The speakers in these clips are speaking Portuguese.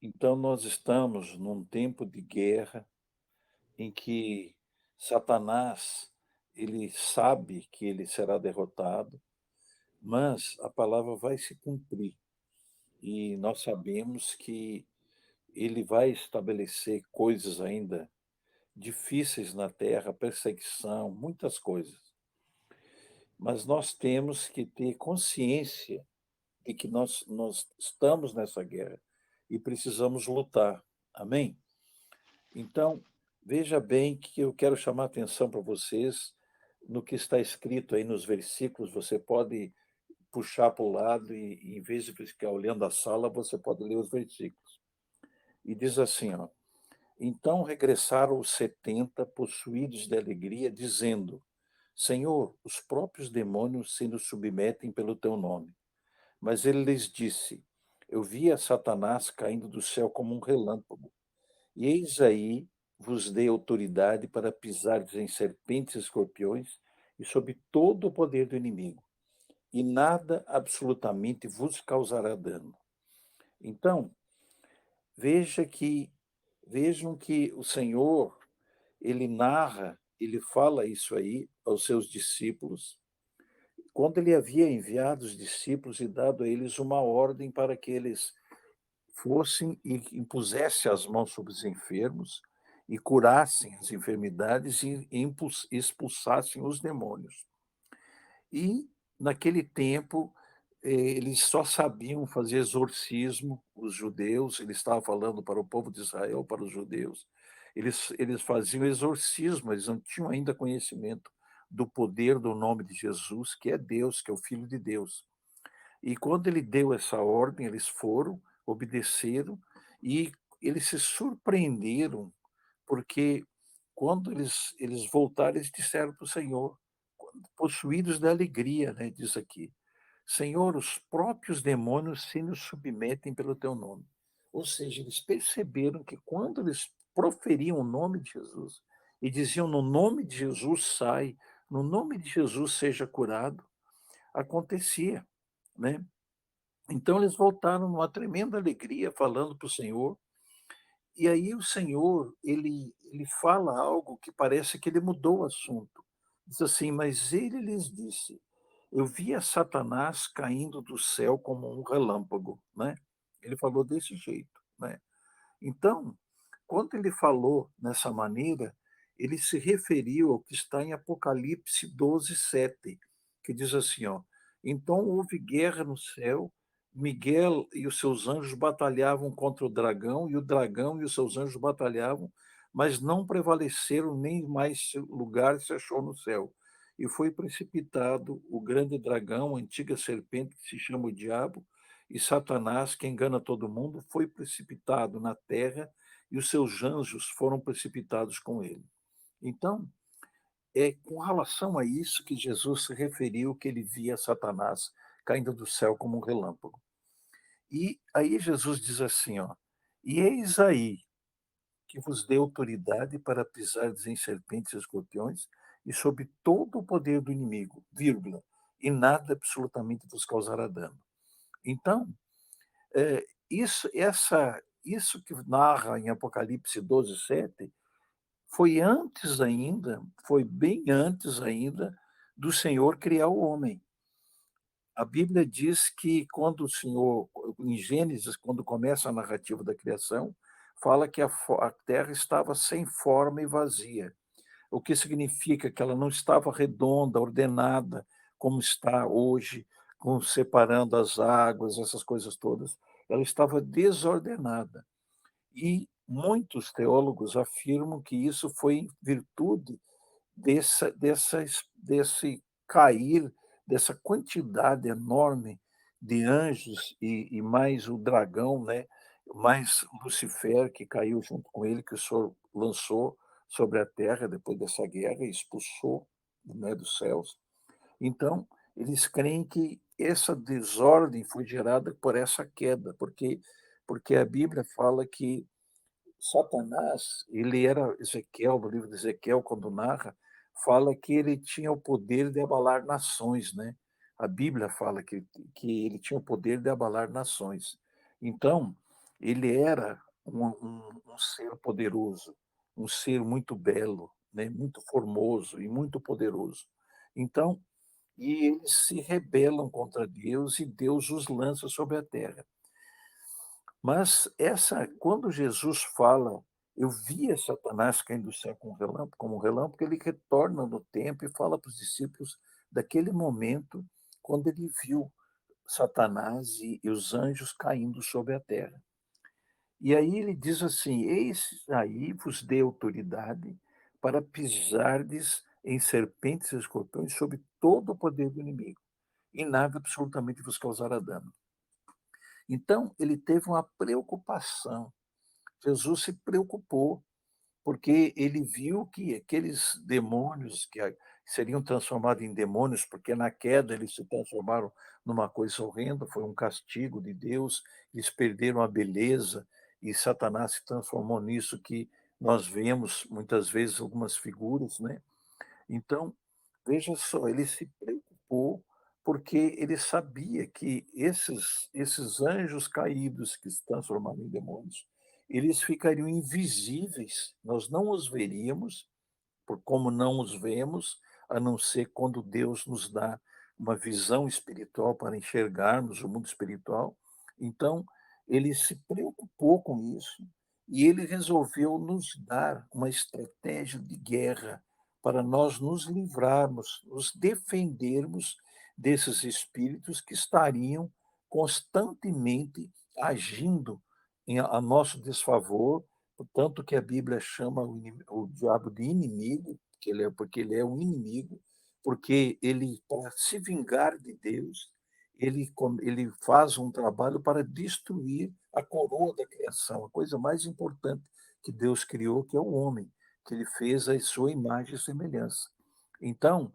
Então, nós estamos num tempo de guerra em que Satanás, ele sabe que ele será derrotado, mas a palavra vai se cumprir. E nós sabemos que ele vai estabelecer coisas ainda difíceis na terra, perseguição, muitas coisas. Mas nós temos que ter consciência de que nós estamos nessa guerra e precisamos lutar. Amém? Então, veja bem que eu quero chamar a atenção para vocês no que está escrito aí nos versículos. Você pode puxar para o lado e, em vez de ficar olhando a sala, você pode ler os versículos. E diz assim, ó: Então regressaram os 70 possuídos de alegria, dizendo: Senhor, os próprios demônios se nos submetem pelo teu nome. Mas ele lhes disse: Eu vi a Satanás caindo do céu como um relâmpago. E eis aí vos dei autoridade para pisardes em serpentes e escorpiões e sobre todo o poder do inimigo, e nada absolutamente vos causará dano. Então, veja que vejam que o Senhor, ele narra, ele fala isso aí aos seus discípulos, quando ele havia enviado os discípulos e dado a eles uma ordem para que eles fossem e impusessem as mãos sobre os enfermos e curassem as enfermidades e expulsassem os demônios. E, naquele tempo, eles só sabiam fazer exorcismo, os judeus, ele estava falando para o povo de Israel, para os judeus, eles faziam exorcismo, eles não tinham ainda conhecimento do poder do nome de Jesus, que é Deus, que é o Filho de Deus. E quando ele deu essa ordem, eles foram, obedeceram e eles se surpreenderam, porque quando eles voltaram, eles disseram para o Senhor, possuídos da alegria, né, diz aqui: Senhor, os próprios demônios se nos submetem pelo teu nome. Ou seja, eles perceberam que quando eles proferiam o nome de Jesus e diziam: No nome de Jesus sai, no nome de Jesus seja curado, acontecia, né? Então eles voltaram numa tremenda alegria, falando para o Senhor, e aí o Senhor, ele fala algo que parece que ele mudou o assunto. Diz assim: "Mas ele lhes disse: Eu via Satanás caindo do céu como um relâmpago", né. Ele falou desse jeito, né. Então, quando ele falou nessa maneira, ele se referiu ao que está em Apocalipse 12:7, que diz assim, ó: "Então houve guerra no céu, Miguel e os seus anjos batalhavam contra o dragão, e o dragão e os seus anjos batalhavam, mas não prevaleceram, nem mais seu lugar se achou no céu. E foi precipitado o grande dragão, a antiga serpente que se chama o diabo, e Satanás, que engana todo mundo, foi precipitado na terra e os seus anjos foram precipitados com ele." Então, é com relação a isso que Jesus se referiu que ele via Satanás caindo do céu como um relâmpago. E aí Jesus diz assim, ó: "E eis aí que vos dei autoridade para pisardes em serpentes e escorpiões e sobre todo o poder do inimigo, vírgula, e nada absolutamente vos causará dano." Então, isso que narra em Apocalipse 12:7 foi bem antes ainda do Senhor criar o homem. A Bíblia diz que quando o Senhor, em Gênesis, quando começa a narrativa da criação, fala que a terra estava sem forma e vazia, o que significa que ela não estava redonda, ordenada, como está hoje, com separando as águas, essas coisas todas. Ela estava desordenada. E muitos teólogos afirmam que isso foi em virtude desse cair, dessa quantidade enorme de anjos e mais o dragão, né, mais Lucifer, que caiu junto com ele, que o Senhor lançou sobre a terra depois dessa guerra e expulsou, né, dos céus. Então, eles creem que essa desordem foi gerada por essa queda, porque a Bíblia fala que Satanás, ele era Ezequiel, no livro de Ezequiel, quando narra, fala que ele tinha o poder de abalar nações, né. A Bíblia fala que ele tinha o poder de abalar nações. Então, Ele era um ser poderoso, um ser muito belo, né, muito formoso e muito poderoso. Então, eles se rebelam contra Deus e Deus os lança sobre a terra. Mas quando Jesus fala: "Eu via Satanás caindo do céu como um relâmpago", ele retorna no tempo e fala para os discípulos daquele momento quando ele viu Satanás e os anjos caindo sobre a terra. E aí ele diz assim: "Eis aí vos dei autoridade para pisardes em serpentes e escorpiões sobre todo o poder do inimigo, e nada absolutamente vos causará dano". Então ele teve uma preocupação. Jesus se preocupou, porque ele viu que aqueles demônios seriam transformados em demônios, porque na queda eles se transformaram numa coisa horrenda, foi um castigo de Deus, eles perderam a beleza e Satanás se transformou nisso que nós vemos muitas vezes algumas figuras, né. Então, veja só, ele se preocupou, porque ele sabia que esses anjos caídos que se transformaram em demônios, eles ficariam invisíveis, nós não os veríamos, por como não os vemos, a não ser quando Deus nos dá uma visão espiritual para enxergarmos o mundo espiritual. Então, ele se preocupou com isso e ele resolveu nos dar uma estratégia de guerra para nós nos livrarmos, nos defendermos desses espíritos que estariam constantemente agindo a nosso desfavor, tanto que a Bíblia chama o diabo de inimigo, porque ele é um inimigo, porque ele, para se vingar de Deus, ele faz um trabalho para destruir a coroa da criação, a coisa mais importante que Deus criou, que é o homem, que ele fez à sua imagem e semelhança. Então,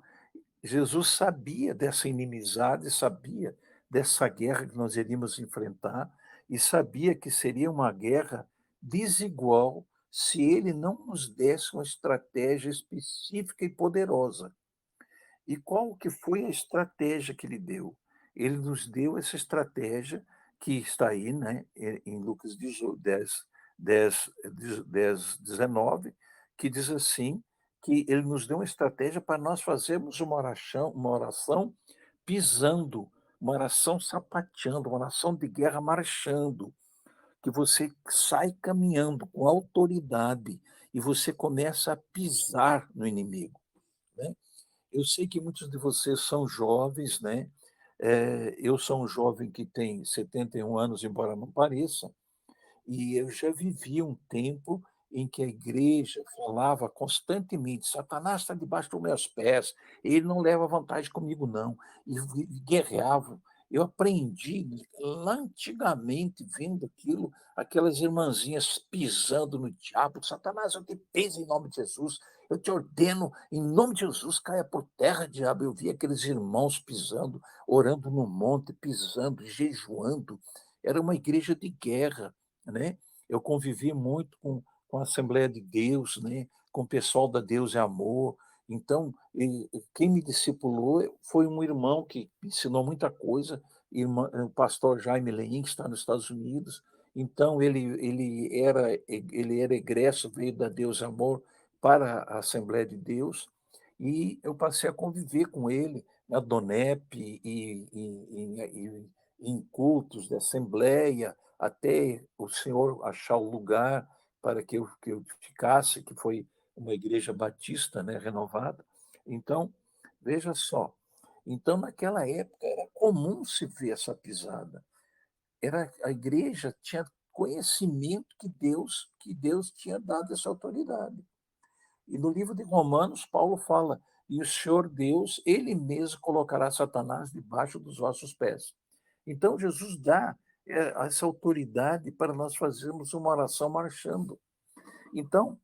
Jesus sabia dessa inimizade, sabia dessa guerra que nós iríamos enfrentar e sabia que seria uma guerra desigual se ele não nos desse uma estratégia específica e poderosa. E qual que foi a estratégia que ele deu? Ele nos deu essa estratégia que está aí, né, em Lucas 19, que diz assim, que ele nos deu uma estratégia para nós fazermos uma oração pisando, uma oração sapateando, uma oração de guerra marchando, que você sai caminhando com autoridade e você começa a pisar no inimigo, né. Eu sei que muitos de vocês são jovens, né, eu sou um jovem que tem 71 anos, embora não pareça, e eu já vivi um tempo em que a igreja falava constantemente: "Satanás está debaixo dos meus pés, ele não leva vantagem comigo não", e guerreavam. Eu aprendi lá antigamente vendo aquilo, aquelas irmãzinhas pisando no diabo: "Satanás, eu te piso em nome de Jesus, eu te ordeno em nome de Jesus, caia por terra, diabo". Eu via aqueles irmãos pisando, orando no monte, pisando, jejuando. Era uma igreja de guerra, né. Eu convivi muito com a Assembleia de Deus, né, com o pessoal da Deus é Amor. Então, quem me discipulou foi um irmão que me ensinou muita coisa, o pastor Jaime Leim, que está nos Estados Unidos. Então ele era egresso, veio da Deus é Amor para a Assembleia de Deus, e eu passei a conviver com ele na DONEP e em cultos de assembleia, até o Senhor achar o lugar para que eu ficasse, que foi uma igreja batista, né, renovada. Então, veja só, então naquela época era comum se ver essa pisada. A igreja tinha conhecimento que Deus tinha dado essa autoridade. E no livro de Romanos, Paulo fala: "E o Senhor Deus, ele mesmo colocará Satanás debaixo dos vossos pés". Então Jesus dá, essa autoridade para nós fazermos uma oração marchando. Então,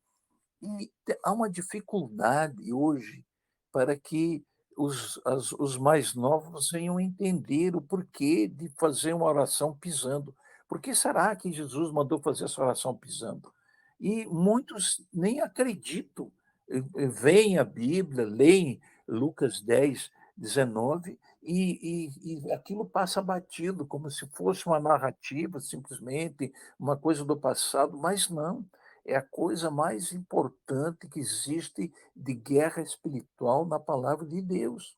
há uma dificuldade hoje para que os mais novos venham entender o porquê de fazer uma oração pisando. Por que será que Jesus mandou fazer essa oração pisando? E muitos nem acreditam, veem a Bíblia, leem Lucas 10, 19 e aquilo passa batido, como se fosse uma narrativa, simplesmente uma coisa do passado, mas não, é a coisa mais importante que existe de guerra espiritual na palavra de Deus.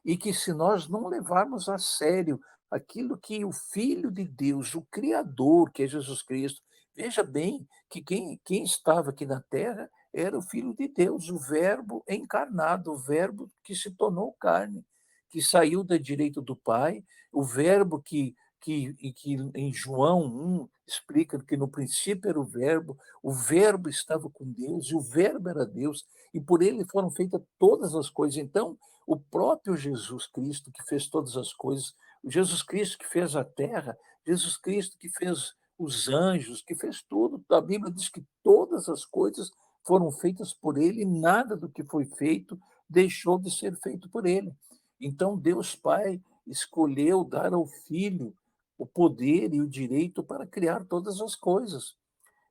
E que se nós não levarmos a sério aquilo que o Filho de Deus, o Criador, que é Jesus Cristo, veja bem que quem estava aqui na terra era o Filho de Deus, o Verbo encarnado, o Verbo que se tornou carne, que saiu da direita do Pai, o Verbo que em João 1 explica que no princípio era o Verbo estava com Deus e o Verbo era Deus, e por ele foram feitas todas as coisas. Então, o próprio Jesus Cristo que fez todas as coisas, o Jesus Cristo que fez a terra, Jesus Cristo que fez os anjos, que fez tudo. A Bíblia diz que todas as coisas foram feitas por ele e nada do que foi feito deixou de ser feito por ele. Então Deus Pai escolheu dar ao Filho o poder e o direito para criar todas as coisas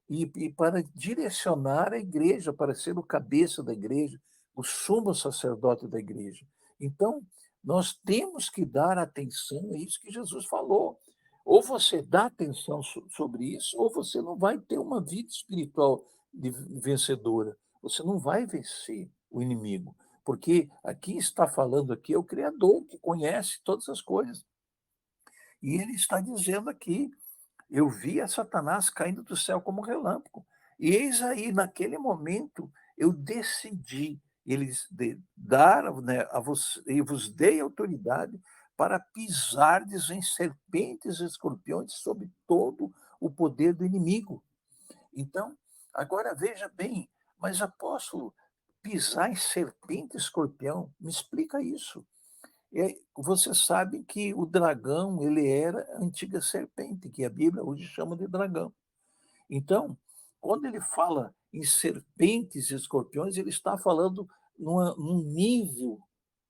e para direcionar a igreja, para ser o cabeça da igreja, o sumo sacerdote da igreja. Então, nós temos que dar atenção a isso que Jesus falou. Ou você dá atenção sobre isso, ou você não vai ter uma vida espiritual vencedora. Você não vai vencer o inimigo, porque aqui está falando aqui é o Criador que conhece todas as coisas. E ele está dizendo aqui eu via Satanás caindo do céu como um relâmpago. E eis aí, naquele momento, eu decidi, eles dar, né, a vos, e vos dei autoridade para pisardes em serpentes e escorpiões sobre todo o poder do inimigo. Então, agora veja bem, mas apóstolo, pisar em serpente e escorpião, me explica isso. Você sabe que o dragão, ele era a antiga serpente, que a Bíblia hoje chama de dragão. Então, quando ele fala em serpentes e escorpiões, ele está falando num nível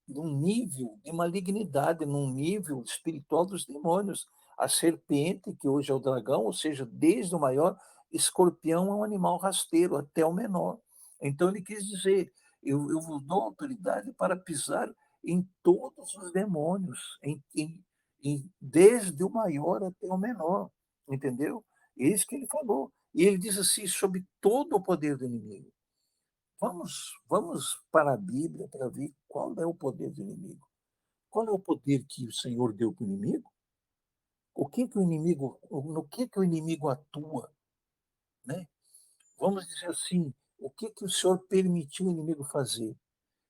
de malignidade, num nível espiritual dos demônios. A serpente, que hoje é o dragão, ou seja, desde o maior, escorpião é um animal rasteiro, até o menor. Então ele quis dizer, eu vos dou autoridade para pisar em todos os demônios, desde o maior até o menor, entendeu? É isso que ele falou. E ele diz assim, sobre todo o poder do inimigo. Vamos para a Bíblia para ver qual é o poder do inimigo. Qual é o poder que o Senhor deu para o inimigo? O inimigo, no que o inimigo atua, né? Vamos dizer assim, o que o Senhor permitiu o inimigo fazer?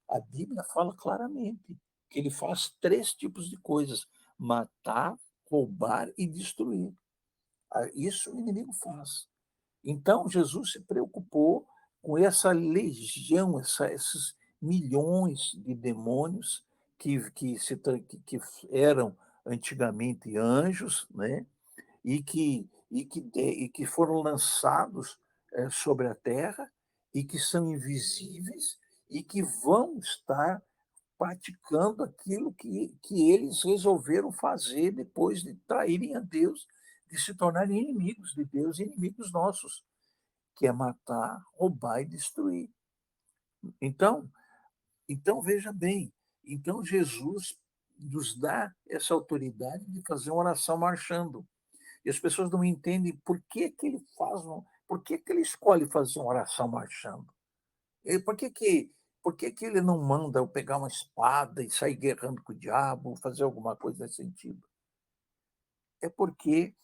A Bíblia fala claramente que ele faz 3 tipos de coisas: matar, roubar e destruir. Isso o inimigo faz. Então, Jesus se preocupou com essa legião, esses milhões de demônios que eram antigamente anjos, né? E que foram lançados sobre a terra e que são invisíveis e que vão estar praticando aquilo que eles resolveram fazer depois de traírem a Deus, de se tornarem inimigos de Deus e inimigos nossos, que é matar, roubar e destruir. Então, então veja bem, então Jesus nos dá essa autoridade de fazer uma oração marchando. E as pessoas não entendem por que ele por que ele escolhe fazer uma oração marchando. Por que ele não manda eu pegar uma espada e sair guerrando com o diabo, fazer alguma coisa nesse sentido? É porque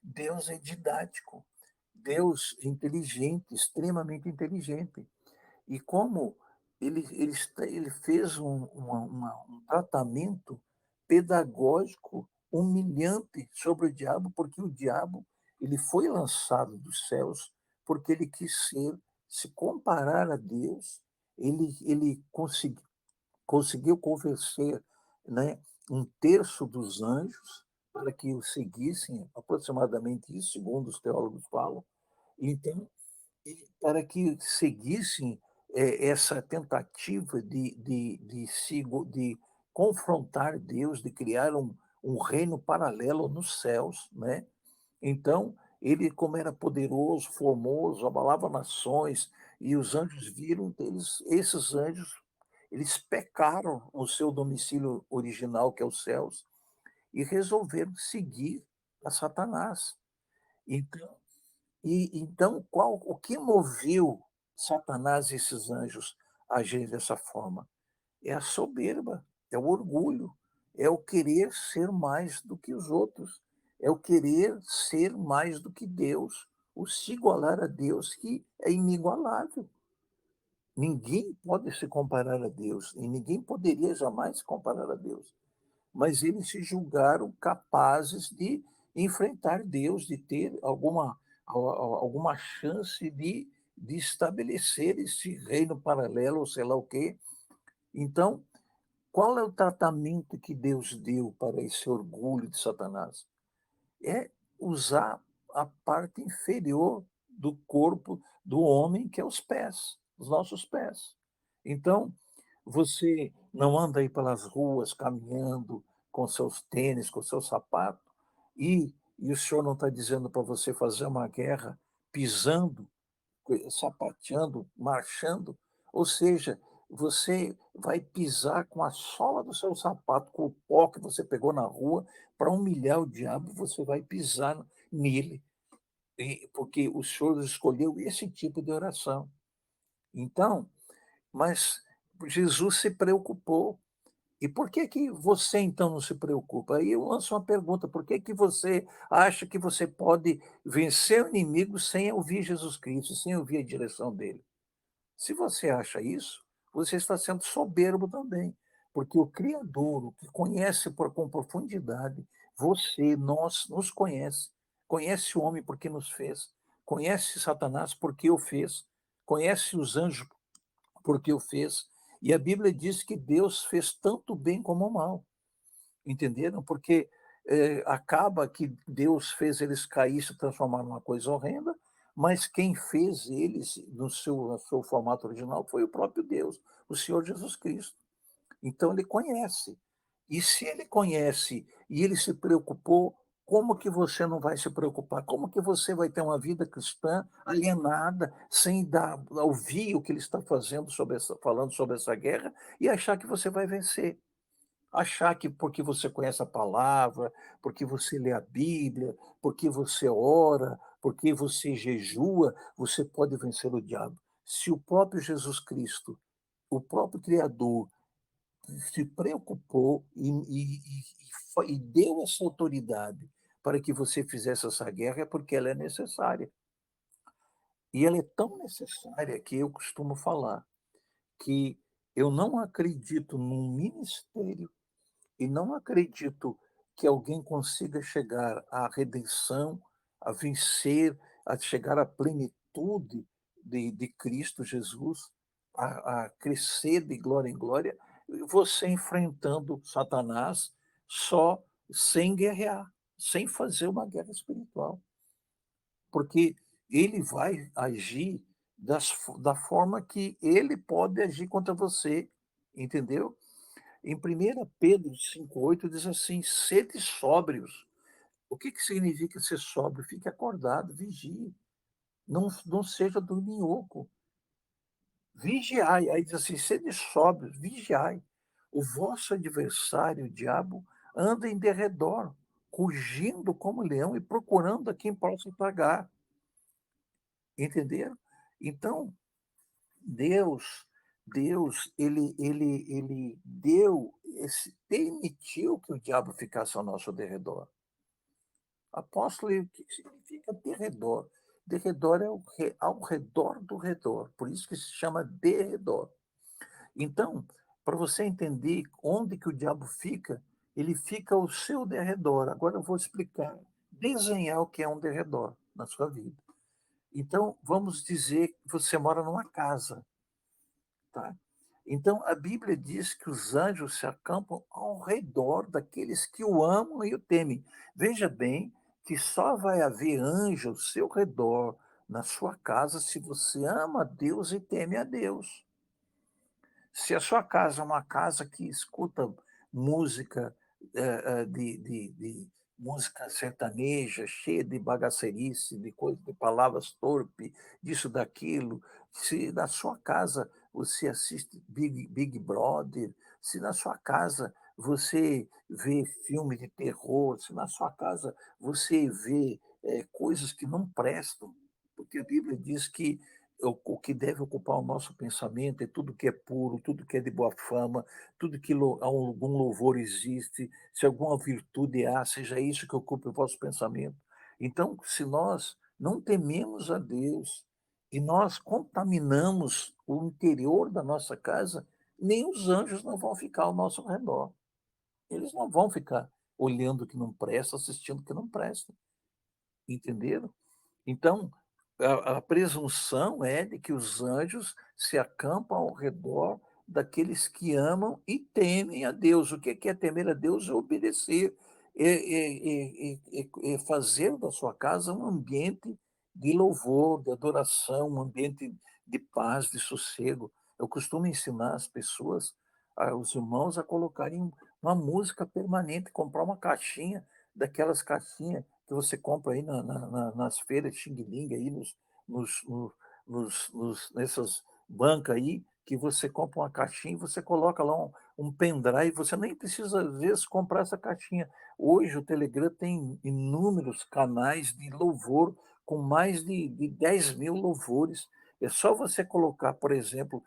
Deus é didático, Deus é inteligente, extremamente inteligente. E como ele fez um tratamento pedagógico humilhante sobre o diabo, porque o diabo ele foi lançado dos céus porque ele quis se comparar a Deus, ele conseguiu convencer, né, um terço dos anjos para que o seguissem, aproximadamente isso, segundo os teólogos falam. Então, para que seguissem essa tentativa de confrontar Deus, de criar um reino paralelo nos céus, né? Então, ele, como era poderoso, formoso, abalava nações, e os anjos viram deles, esses anjos, eles pecaram no seu domicílio original, que é os céus, e resolveram seguir a Satanás. Então qual o que moveu Satanás e esses anjos a agirem dessa forma? É a soberba, é o orgulho, é o querer ser mais do que os outros, é o querer ser mais do que Deus, o se igualar a Deus, que é inigualável. Ninguém pode se comparar a Deus, e ninguém poderia jamais se comparar a Deus. Mas eles se julgaram capazes de enfrentar Deus, de ter alguma chance de estabelecer esse reino paralelo, ou sei lá o quê. Então, qual é o tratamento que Deus deu para esse orgulho de Satanás? É usar a parte inferior do corpo do homem, que é os pés, os nossos pés. Então, você não anda aí pelas ruas caminhando com seus tênis, com seu sapato, e o senhor não está dizendo para você fazer uma guerra pisando, sapateando, marchando, ou seja, você vai pisar com a sola do seu sapato, com o pó que você pegou na rua, para humilhar o diabo, você vai pisar nele, porque o Senhor escolheu esse tipo de oração. Então, mas Jesus se preocupou. E por que que você então não se preocupa? Aí eu lanço uma pergunta: por que que você acha que você pode vencer o inimigo sem ouvir Jesus Cristo, sem ouvir a direção dele? Se você acha isso, você está sendo soberbo também, porque o Criador, o que conhece com profundidade, você, nós, nos conhece, conhece o homem porque nos fez, conhece Satanás porque o fez, conhece os anjos porque o fez, e a Bíblia diz que Deus fez tanto bem como o mal. Entenderam? Porque, acaba que Deus fez eles cair e se transformar numa coisa horrenda, mas quem fez eles no seu formato original foi o próprio Deus, o Senhor Jesus Cristo. Então ele conhece. E se ele conhece e ele se preocupou, como que você não vai se preocupar? Como que você vai ter uma vida cristã alienada, sem ouvir o que ele está fazendo falando sobre essa guerra e achar que você vai vencer? Achar que porque você conhece a palavra, porque você lê a Bíblia, porque você ora, porque você jejua, você pode vencer o diabo. Se o próprio Jesus Cristo, o próprio Criador, se preocupou e deu essa autoridade para que você fizesse essa guerra, é porque ela é necessária. E ela é tão necessária que eu costumo falar que eu não acredito num ministério e não acredito que alguém consiga chegar à redenção, a vencer, a chegar à plenitude de Cristo Jesus, a crescer de glória em glória, você enfrentando Satanás só sem guerrear, sem fazer uma guerra espiritual, porque ele vai agir da forma que ele pode agir contra você, entendeu? Em 1 Pedro 5,8 diz assim: "Sede sóbrios". O que que significa ser sóbrio? Fique acordado, vigie, não seja dorminhoco, vigiai. Aí diz assim: "Sede sóbrios, vigiai. O vosso adversário, o diabo, anda em derredor, rugindo como leão e procurando a quem possa tragar". Entenderam? Então, Deus Deus, ele permitiu que o diabo ficasse ao nosso derredor. Apóstolo, e o que significa derredor? Derredor é ao redor do redor, por isso que se chama derredor. Então, para você entender onde que o diabo fica, ele fica ao seu derredor. Agora eu vou explicar, desenhar o que é um derredor na sua vida. Então, vamos dizer que você mora numa casa. Tá? Então, a Bíblia diz que os anjos se acampam ao redor daqueles que o amam e o temem. Veja bem que só vai haver anjo ao seu redor, na sua casa, se você ama a Deus e teme a Deus. Se a sua casa é uma casa que escuta música, de música sertaneja, cheia de bagacerice, de palavras torpe, disso, daquilo, se na sua casa você assiste Big Brother, se na sua casa você vê filme de terror, se na sua casa você vê, coisas que não prestam, porque a Bíblia diz que o que deve ocupar o nosso pensamento é tudo que é puro, tudo que é de boa fama, tudo que algum louvor existe, se alguma virtude há, seja isso que ocupe o vosso pensamento. Então, se nós não tememos a Deus e nós contaminamos o interior da nossa casa, nem os anjos não vão ficar ao nosso redor. Eles não vão ficar olhando o que não presta, assistindo o que não presta, entenderam? Então, a presunção é de que os anjos se acampam ao redor daqueles que amam e temem a Deus. O que é temer a Deus? É obedecer, é fazer da sua casa um ambiente de louvor, de adoração, um ambiente de paz, de sossego. Eu costumo ensinar as pessoas, os irmãos, a colocarem uma música permanente, comprar uma caixinha, daquelas caixinhas que você compra aí nas feiras Xing-Ling, aí nos no nessas bancas aí, que você compra uma caixinha e você coloca lá um pendrive, você nem precisa, às vezes, comprar essa caixinha. Hoje o Telegram tem inúmeros canais de louvor, com mais de 10.000 louvores. É só você colocar, por exemplo,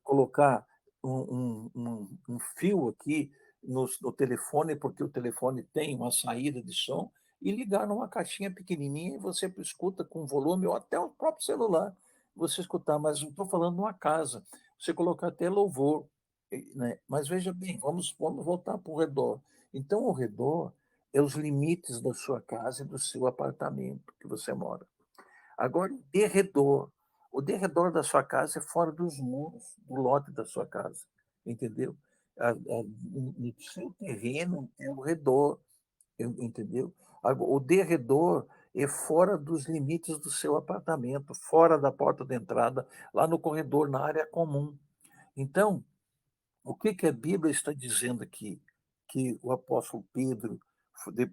colocar um fio aqui no telefone, porque o telefone tem uma saída de som, e ligar numa caixinha pequenininha e você escuta com volume ou até o próprio celular, você escutar, mas não estou falando numa casa, você colocar até louvor, né. Mas veja bem, vamos voltar para o redor. Então o redor é os limites da sua casa e do seu apartamento que você mora. Agora o derredor da sua casa é fora dos muros do lote da sua casa, entendeu? No seu terreno é o redor, entendeu? O derredor é fora dos limites do seu apartamento, fora da porta de entrada, lá no corredor, na área comum. Então, o que que a Bíblia está dizendo aqui? Que o apóstolo Pedro,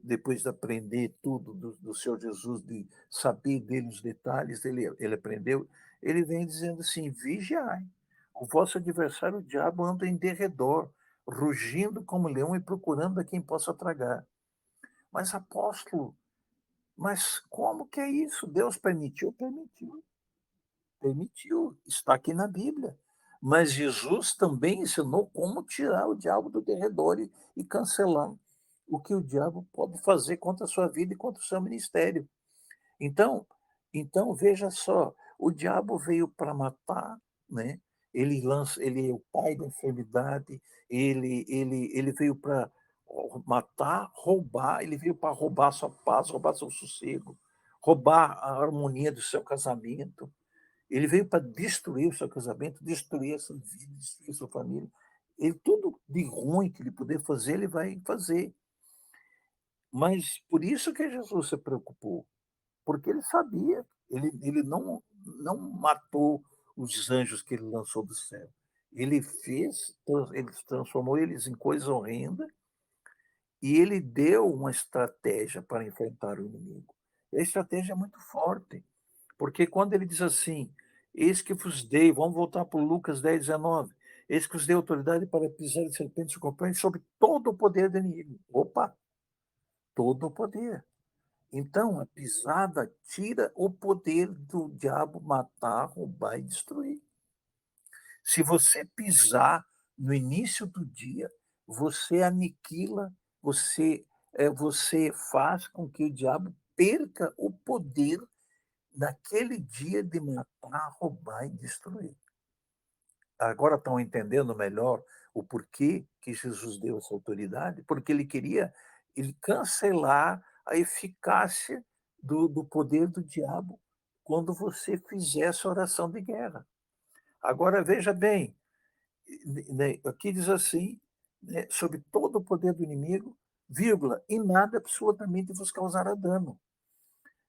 depois de aprender tudo do Senhor Jesus, de saber dele os detalhes, ele aprendeu, ele vem dizendo assim: vigiai, o vosso adversário, o diabo, anda em derredor, rugindo como leão e procurando a quem possa tragar. Mas apóstolo, mas como que é isso? Deus permitiu? Permitiu. Permitiu, está aqui na Bíblia. Mas Jesus também ensinou como tirar o diabo do derredor e cancelar o que o diabo pode fazer contra a sua vida e contra o seu ministério. Então então veja só, o diabo veio para matar, né, ele é o pai da enfermidade, ele veio para matar, roubar, ele veio para roubar sua paz, roubar seu sossego, roubar a harmonia do seu casamento. Ele veio para destruir o seu casamento, destruir a sua vida, destruir a sua família. Ele tudo de ruim que ele puder fazer, ele vai fazer. Mas por isso que Jesus se preocupou, porque ele sabia, ele não matou os anjos que ele lançou do céu. Ele transformou eles em coisa horrenda e ele deu uma estratégia para enfrentar o inimigo. E a estratégia é muito forte. Porque quando ele diz assim: "Eis que vos dei", vamos voltar para o Lucas 10:19, "Eis que vos dei autoridade para pisar em serpentes e escorpiões sobre todo o poder do inimigo". Opa, todo o poder. Então a pisada tira o poder do diabo matar, roubar e destruir. Se você pisar no início do dia, você aniquila, você faz com que o diabo perca o poder naquele dia de matar, roubar e destruir. Agora estão entendendo melhor o porquê que Jesus deu essa autoridade? Porque ele queria cancelar a eficácia do poder do diabo quando você fizer essa oração de guerra. Agora veja bem, né, aqui diz assim, né, "Sobre todo o poder do inimigo, vírgula, e nada absolutamente vos causará dano".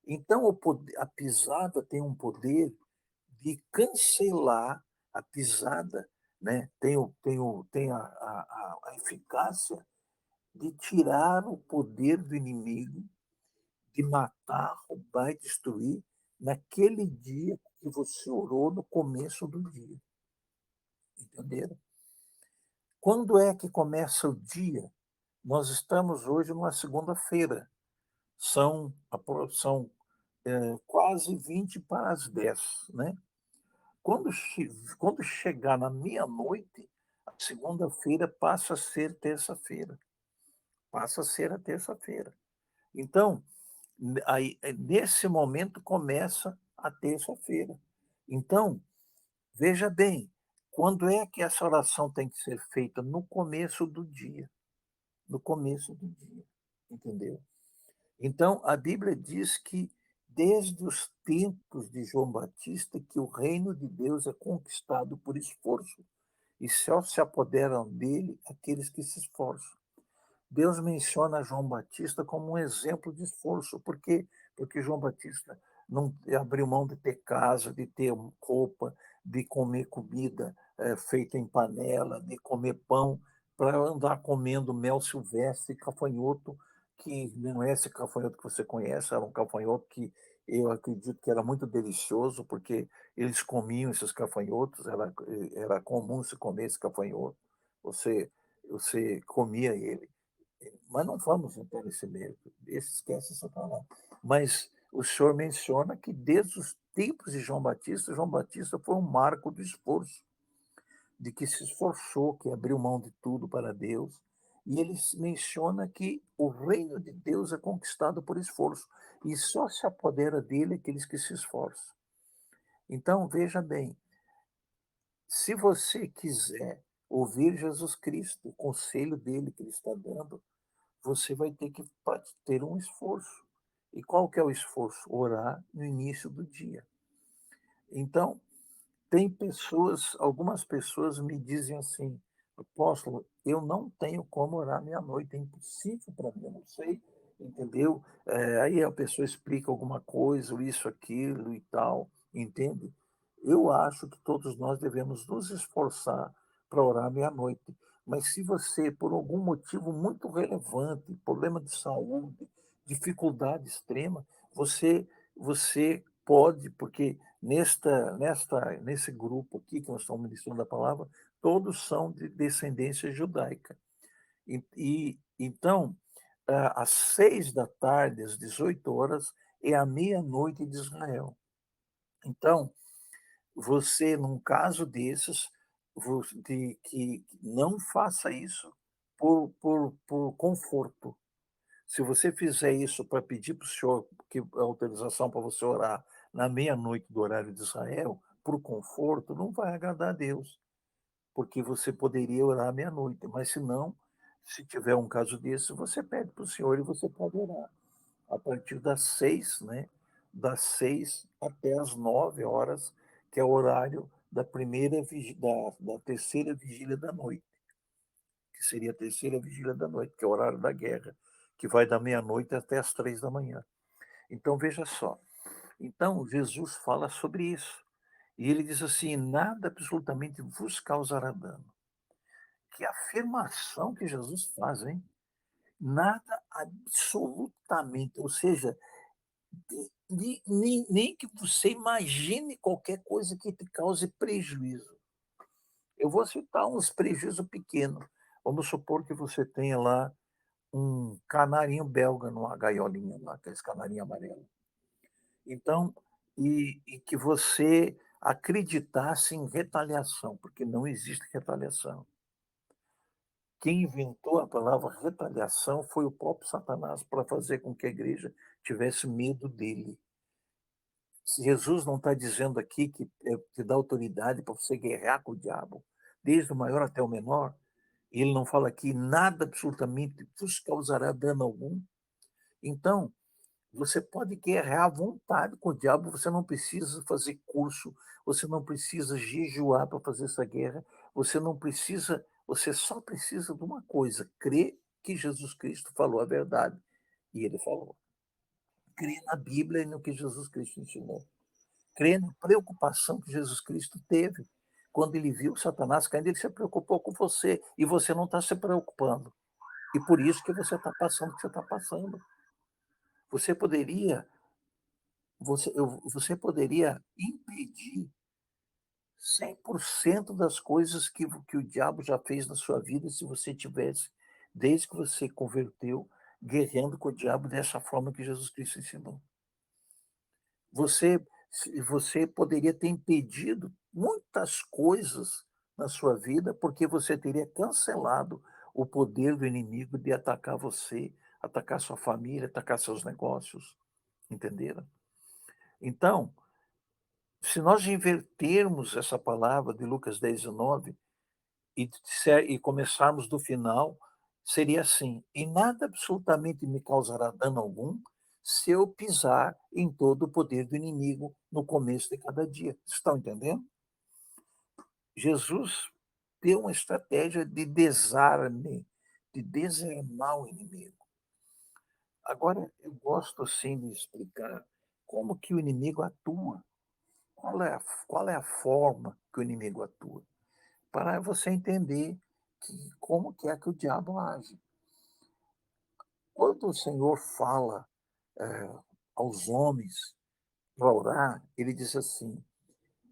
Então a pisada tem um poder de cancelar a pisada, né, tem a eficácia de tirar o poder do inimigo, de matar, roubar e destruir naquele dia que você orou no começo do dia, entenderam? Quando é que começa o dia? Nós estamos hoje numa segunda-feira, são quase 20 para as 10, né. Quando chegar na meia-noite, a segunda-feira passa a ser terça-feira, passa a ser a terça-feira. Então, nesse momento começa a terça-feira. Então, veja bem, quando é que essa oração tem que ser feita? No começo do dia, no começo do dia, entendeu? Então, a Bíblia diz que desde os tempos de João Batista que o reino de Deus é conquistado por esforço, e só se apoderam dele aqueles que se esforçam. Deus menciona João Batista como um exemplo de esforço. Por quê? Porque João Batista não abriu mão de ter casa, de ter roupa, de comer comida, feita em panela, de comer pão, para andar comendo mel silvestre, cafanhoto, que não é esse cafanhoto que você conhece, era um cafanhoto que eu acredito que era muito delicioso, porque eles comiam esses cafanhotos, era comum se comer esse cafanhoto, você você comia ele. Mas não vamos entrar nesse mérito, esquece essa palavra. Mas o senhor menciona que desde os tempos de João Batista foi um marco do esforço, de que se esforçou, que abriu mão de tudo para Deus, e ele menciona que o reino de Deus é conquistado por esforço, e só se apodera dele aqueles que se esforçam. Então, veja bem, se você quiser ouvir Jesus Cristo, o conselho dele que ele está dando, você vai ter que ter um esforço. E qual que é o esforço? Orar no início do dia. Então, tem pessoas, algumas pessoas me dizem assim: "Apóstolo, eu não tenho como orar meia-noite, é impossível para mim, eu não sei", entendeu? Aí a pessoa explica alguma coisa, isso, aquilo e tal, entende? Eu acho que todos nós devemos nos esforçar para orar meia-noite, mas se você, por algum motivo muito relevante, problema de saúde, dificuldade extrema, você pode, porque nesse grupo aqui que nós estamos ministrando a palavra, todos são de descendência judaica. Então, às 6 da tarde, às 18 horas, é a meia-noite de Israel. Então, você, num caso desses, que não faça isso por conforto. Se você fizer isso para pedir para o senhor que a autorização para você orar na meia-noite do horário de Israel, por conforto, não vai agradar a Deus, porque você poderia orar à meia-noite, mas se não, se tiver um caso desse, você pede para o senhor e você pode orar a partir das 6, né, das 6 até as 9 horas, que é o horário da primeira vigi da terceira vigília da noite, que seria a terceira vigília da noite, que é o horário da guerra, que vai da meia-noite até as 3 da manhã. Então veja só, então Jesus fala sobre isso, e ele diz assim: "Nada absolutamente vos causará dano". Que afirmação que Jesus faz, hein? Nada absolutamente, ou seja, nem que você imagine qualquer coisa que te cause prejuízo. Eu vou citar uns prejuízos pequenos. Vamos supor que você tenha lá um canarinho belga numa gaiolinha lá, aqueles canarinho amarelo. Então, e que você acreditasse em retaliação, porque não existe retaliação. Quem inventou a palavra retaliação foi o próprio Satanás para fazer com que a igreja tivesse medo dele. Se Jesus não está dizendo aqui que te dá autoridade para você guerrear com o diabo, desde o maior até o menor, e ele não fala aqui nada absolutamente vos causará dano algum. Então, você pode guerrear à vontade com o diabo, você não precisa fazer curso, você não precisa jejuar para fazer essa guerra, você só precisa de uma coisa: crer que Jesus Cristo falou a verdade. E ele falou. Crer na Bíblia e no que Jesus Cristo ensinou. Crer na preocupação que Jesus Cristo teve. Quando ele viu Satanás caindo, ele se preocupou com você, e você não está se preocupando. E por isso que você está passando o que você está passando. Você poderia você poderia impedir 100% das coisas que o diabo já fez na sua vida, se você tivesse, desde que você converteu, guerreando com o diabo dessa forma que Jesus Cristo ensinou. Você você poderia ter impedido muitas coisas na sua vida, porque você teria cancelado o poder do inimigo de atacar você, atacar sua família, atacar seus negócios, entenderam? Então, se nós invertermos essa palavra de Lucas 10:19 e começarmos do final, seria assim: "E nada absolutamente me causará dano algum, se eu pisar em todo o poder do inimigo no começo de cada dia". Vocês estão entendendo? Jesus deu uma estratégia de desarme, de desarmar o inimigo. Agora, eu gosto, assim, de explicar como que o inimigo atua, qual é a forma que o inimigo atua, para você entender como que é que o diabo age. Quando o Senhor fala, eh, aos homens para orar, ele diz assim: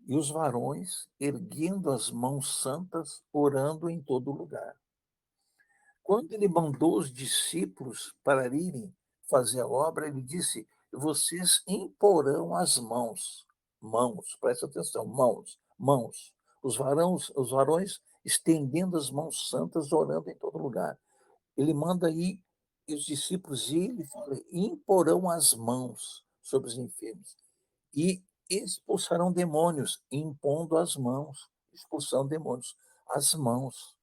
"E os varões, erguendo as mãos santas, orando em todo lugar". Quando ele mandou os discípulos para irem fazer a obra, ele disse: "Vocês imporão as mãos". Mãos, presta atenção, mãos, mãos. Os varões estendendo as mãos santas, orando em todo lugar. Ele manda ir e os discípulos ir, ele fala: "Imporão as mãos sobre os enfermos e expulsarão demônios", impondo as mãos, expulsando demônios. As mãos,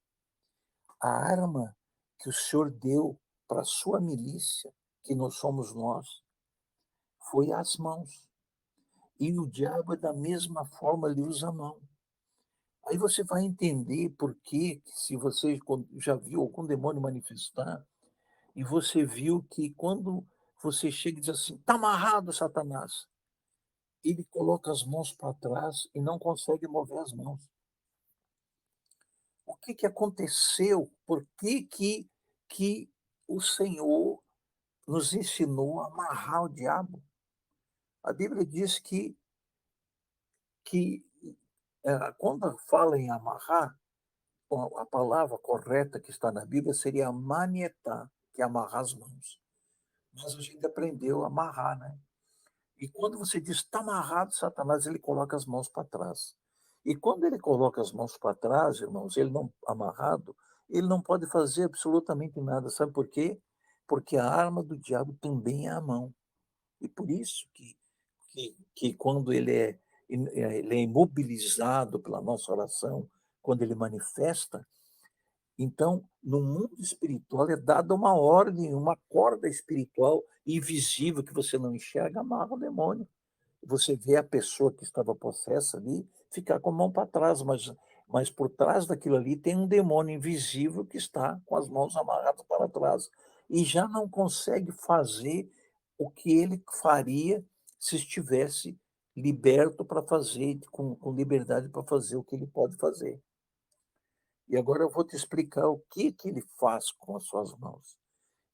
a arma que o Senhor deu para a sua milícia, que não somos nós, foi as mãos. E o diabo, da mesma forma, ele usa a mão. Aí você vai entender por que, se você já viu algum demônio manifestar, e você viu que quando você chega e diz assim: "Está amarrado, Satanás", ele coloca as mãos para trás e não consegue mover as mãos. O que que aconteceu? Por que que o Senhor nos ensinou a amarrar o diabo? A Bíblia diz que quando fala em amarrar, a palavra correta que está na Bíblia seria manietar, que é amarrar as mãos. Mas a gente aprendeu a amarrar, né? E quando você diz: "Está amarrado", Satanás, ele coloca as mãos para trás. E quando ele coloca as mãos para trás, irmãos, ele não amarrado, ele não pode fazer absolutamente nada. Sabe por quê? Porque a arma do diabo também é a mão. E por isso que quando ele é imobilizado pela nossa oração, quando ele manifesta, então, no mundo espiritual é dada uma ordem, uma corda espiritual invisível que você não enxerga, amarra o demônio. Você vê a pessoa que estava possessa ali ficar com a mão para trás, mas por trás daquilo ali tem um demônio invisível que está com as mãos amarradas para trás e já não consegue fazer o que ele faria se estivesse liberto para fazer, com liberdade para fazer o que ele pode fazer. E agora eu vou te explicar o que que ele faz com as suas mãos.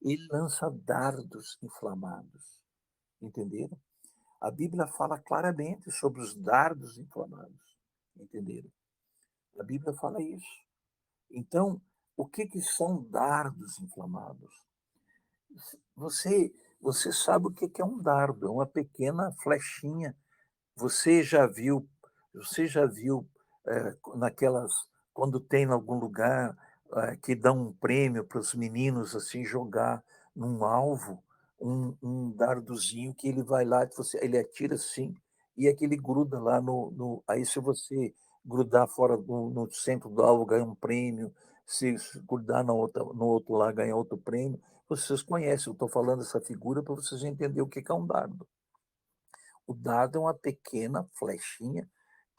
Ele lança dardos inflamados, entenderam? A Bíblia fala claramente sobre os dardos inflamados, entenderam? A Bíblia fala isso. Então, o que que são dardos inflamados? Você você sabe o que que é um dardo, é uma pequena flechinha. Você já viu você já viu, naquelas quando tem em algum lugar, que dão um prêmio para os meninos, assim, jogar num alvo, um dardozinho que ele vai lá, ele atira assim, e aquele gruda lá aí se você grudar fora no centro do alvo, ganha um prêmio, se grudar no outro lá, ganha outro prêmio. Vocês conhecem, eu estou falando essa figura para vocês entenderem o que que é um dardo. O dardo é uma pequena flechinha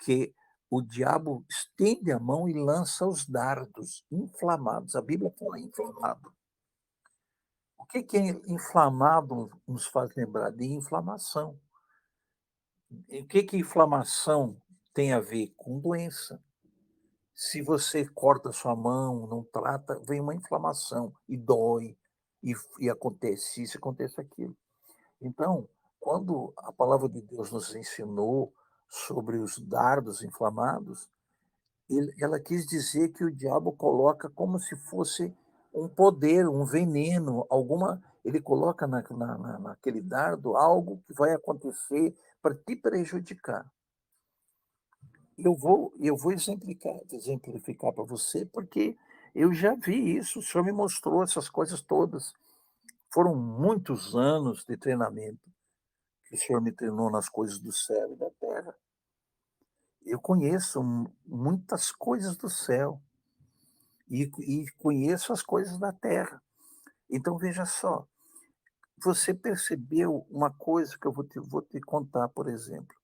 que o diabo estende a mão e lança os dardos inflamados. A Bíblia fala inflamado. O que que é inflamado nos faz lembrar de inflamação. E o que que inflamação tem a ver com doença? Se você corta sua mão, não trata, vem uma inflamação e dói, e acontece isso, acontece aquilo. Então, quando a palavra de Deus nos ensinou sobre os dardos inflamados, ela quis dizer que o diabo coloca como se fosse um poder, um veneno, alguma ele coloca naquele dardo algo que vai acontecer para te prejudicar. Eu vou exemplificar para você, porque eu já vi isso, o senhor me mostrou essas coisas todas. Foram muitos anos de treinamento que o senhor me treinou nas coisas do céu e da terra. Eu conheço muitas coisas do céu e conheço as coisas da terra. Então veja só, você percebeu uma coisa que eu vou te contar, por exemplo.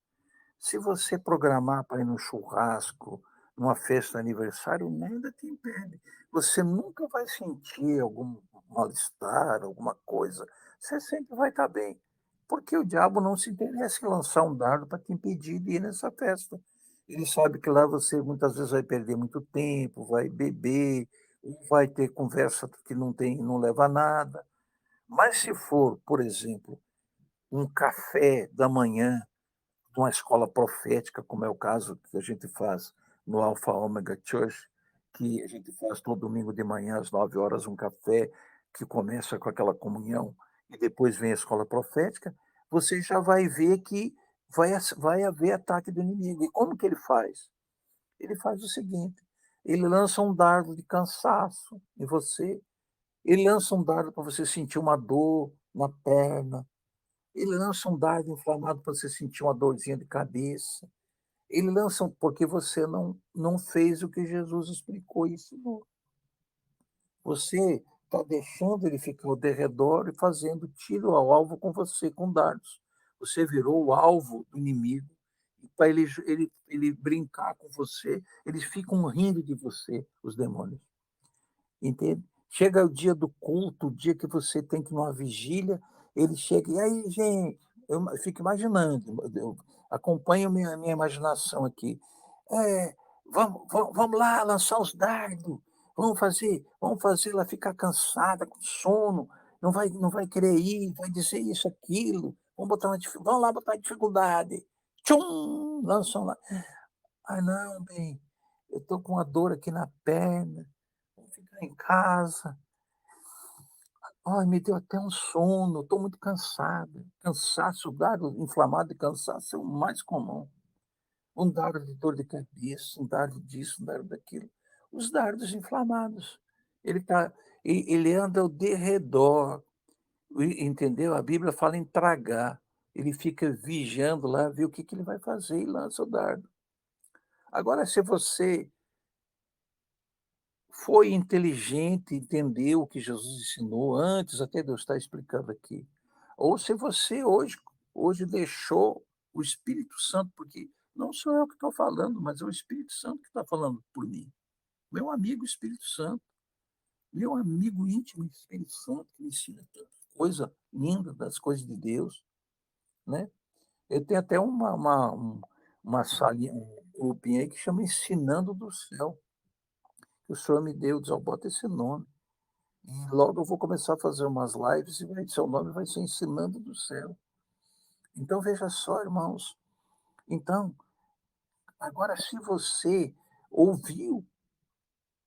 Se você programar para ir num churrasco, numa festa de aniversário, nada te impede. Você nunca vai sentir algum mal-estar, alguma coisa. Você sempre vai estar bem. Porque o diabo não se interessa em lançar um dardo para te impedir de ir nessa festa. Ele sabe que lá você muitas vezes vai perder muito tempo, vai beber, ou vai ter conversa que não leva a nada. Mas se for, por exemplo, um café da manhã de uma escola profética, como é o caso que a gente faz no Alpha Omega Church, que a gente faz todo domingo de manhã às 9 horas um café que começa com aquela comunhão e depois vem a escola profética, você já vai ver que vai haver ataque do inimigo. E como que ele faz? Ele faz o seguinte: ele lança um dardo de cansaço em você, ele lança um dardo para você sentir uma dor na perna, ele lança um dardo inflamado para você sentir uma dorzinha de cabeça. Ele lança porque você não fez o que Jesus explicou e ensinou. Você está deixando ele ficar ao derredor e fazendo tiro ao alvo com você com dardos. Você virou o alvo do inimigo e para ele brincar com você, eles ficam rindo de você, os demônios. Entende? Chega o dia do culto, o dia que você tem que ir numa vigília, ele chega: "E aí, gente?" Eu fico imaginando, eu acompanho minha imaginação aqui. "É, vamos lá lançar os dardos, vamos fazer ela ficar cansada, com sono, não vai querer ir, vai dizer isso, aquilo, vamos lá botar dificuldade. Tchum, lançam lá. "Ah, não, bem, eu estou com uma dor aqui na perna, vou ficar em casa. Ai, me deu até um sono, estou muito cansada." Cansaço, dado inflamado de cansaço é o mais comum. Um dardo de dor de cabeça, um dardo disso, um dardo daquilo. Os dardos inflamados. Ele tá ele anda ao derredor, entendeu? A Bíblia fala em tragar. Ele fica vigiando lá, ver o que que ele vai fazer e lança o dardo. Agora se você foi inteligente, entendeu o que Jesus ensinou antes até de eu estar explicando aqui. Ou se você hoje deixou o Espírito Santo, porque não sou eu que estou falando, mas é o Espírito Santo que está falando por mim. Meu amigo Espírito Santo, meu amigo íntimo Espírito Santo, que me ensina tanta coisa linda das coisas de Deus, né. Eu tenho até uma salinha, um grupinho aí que chama Ensinando do Céu, que o senhor me deu, diz: "Ó, bota esse nome". E logo eu vou começar a fazer umas lives e seu nome vai ser Ensinando do Céu. Então veja só, irmãos, então, agora ouviu,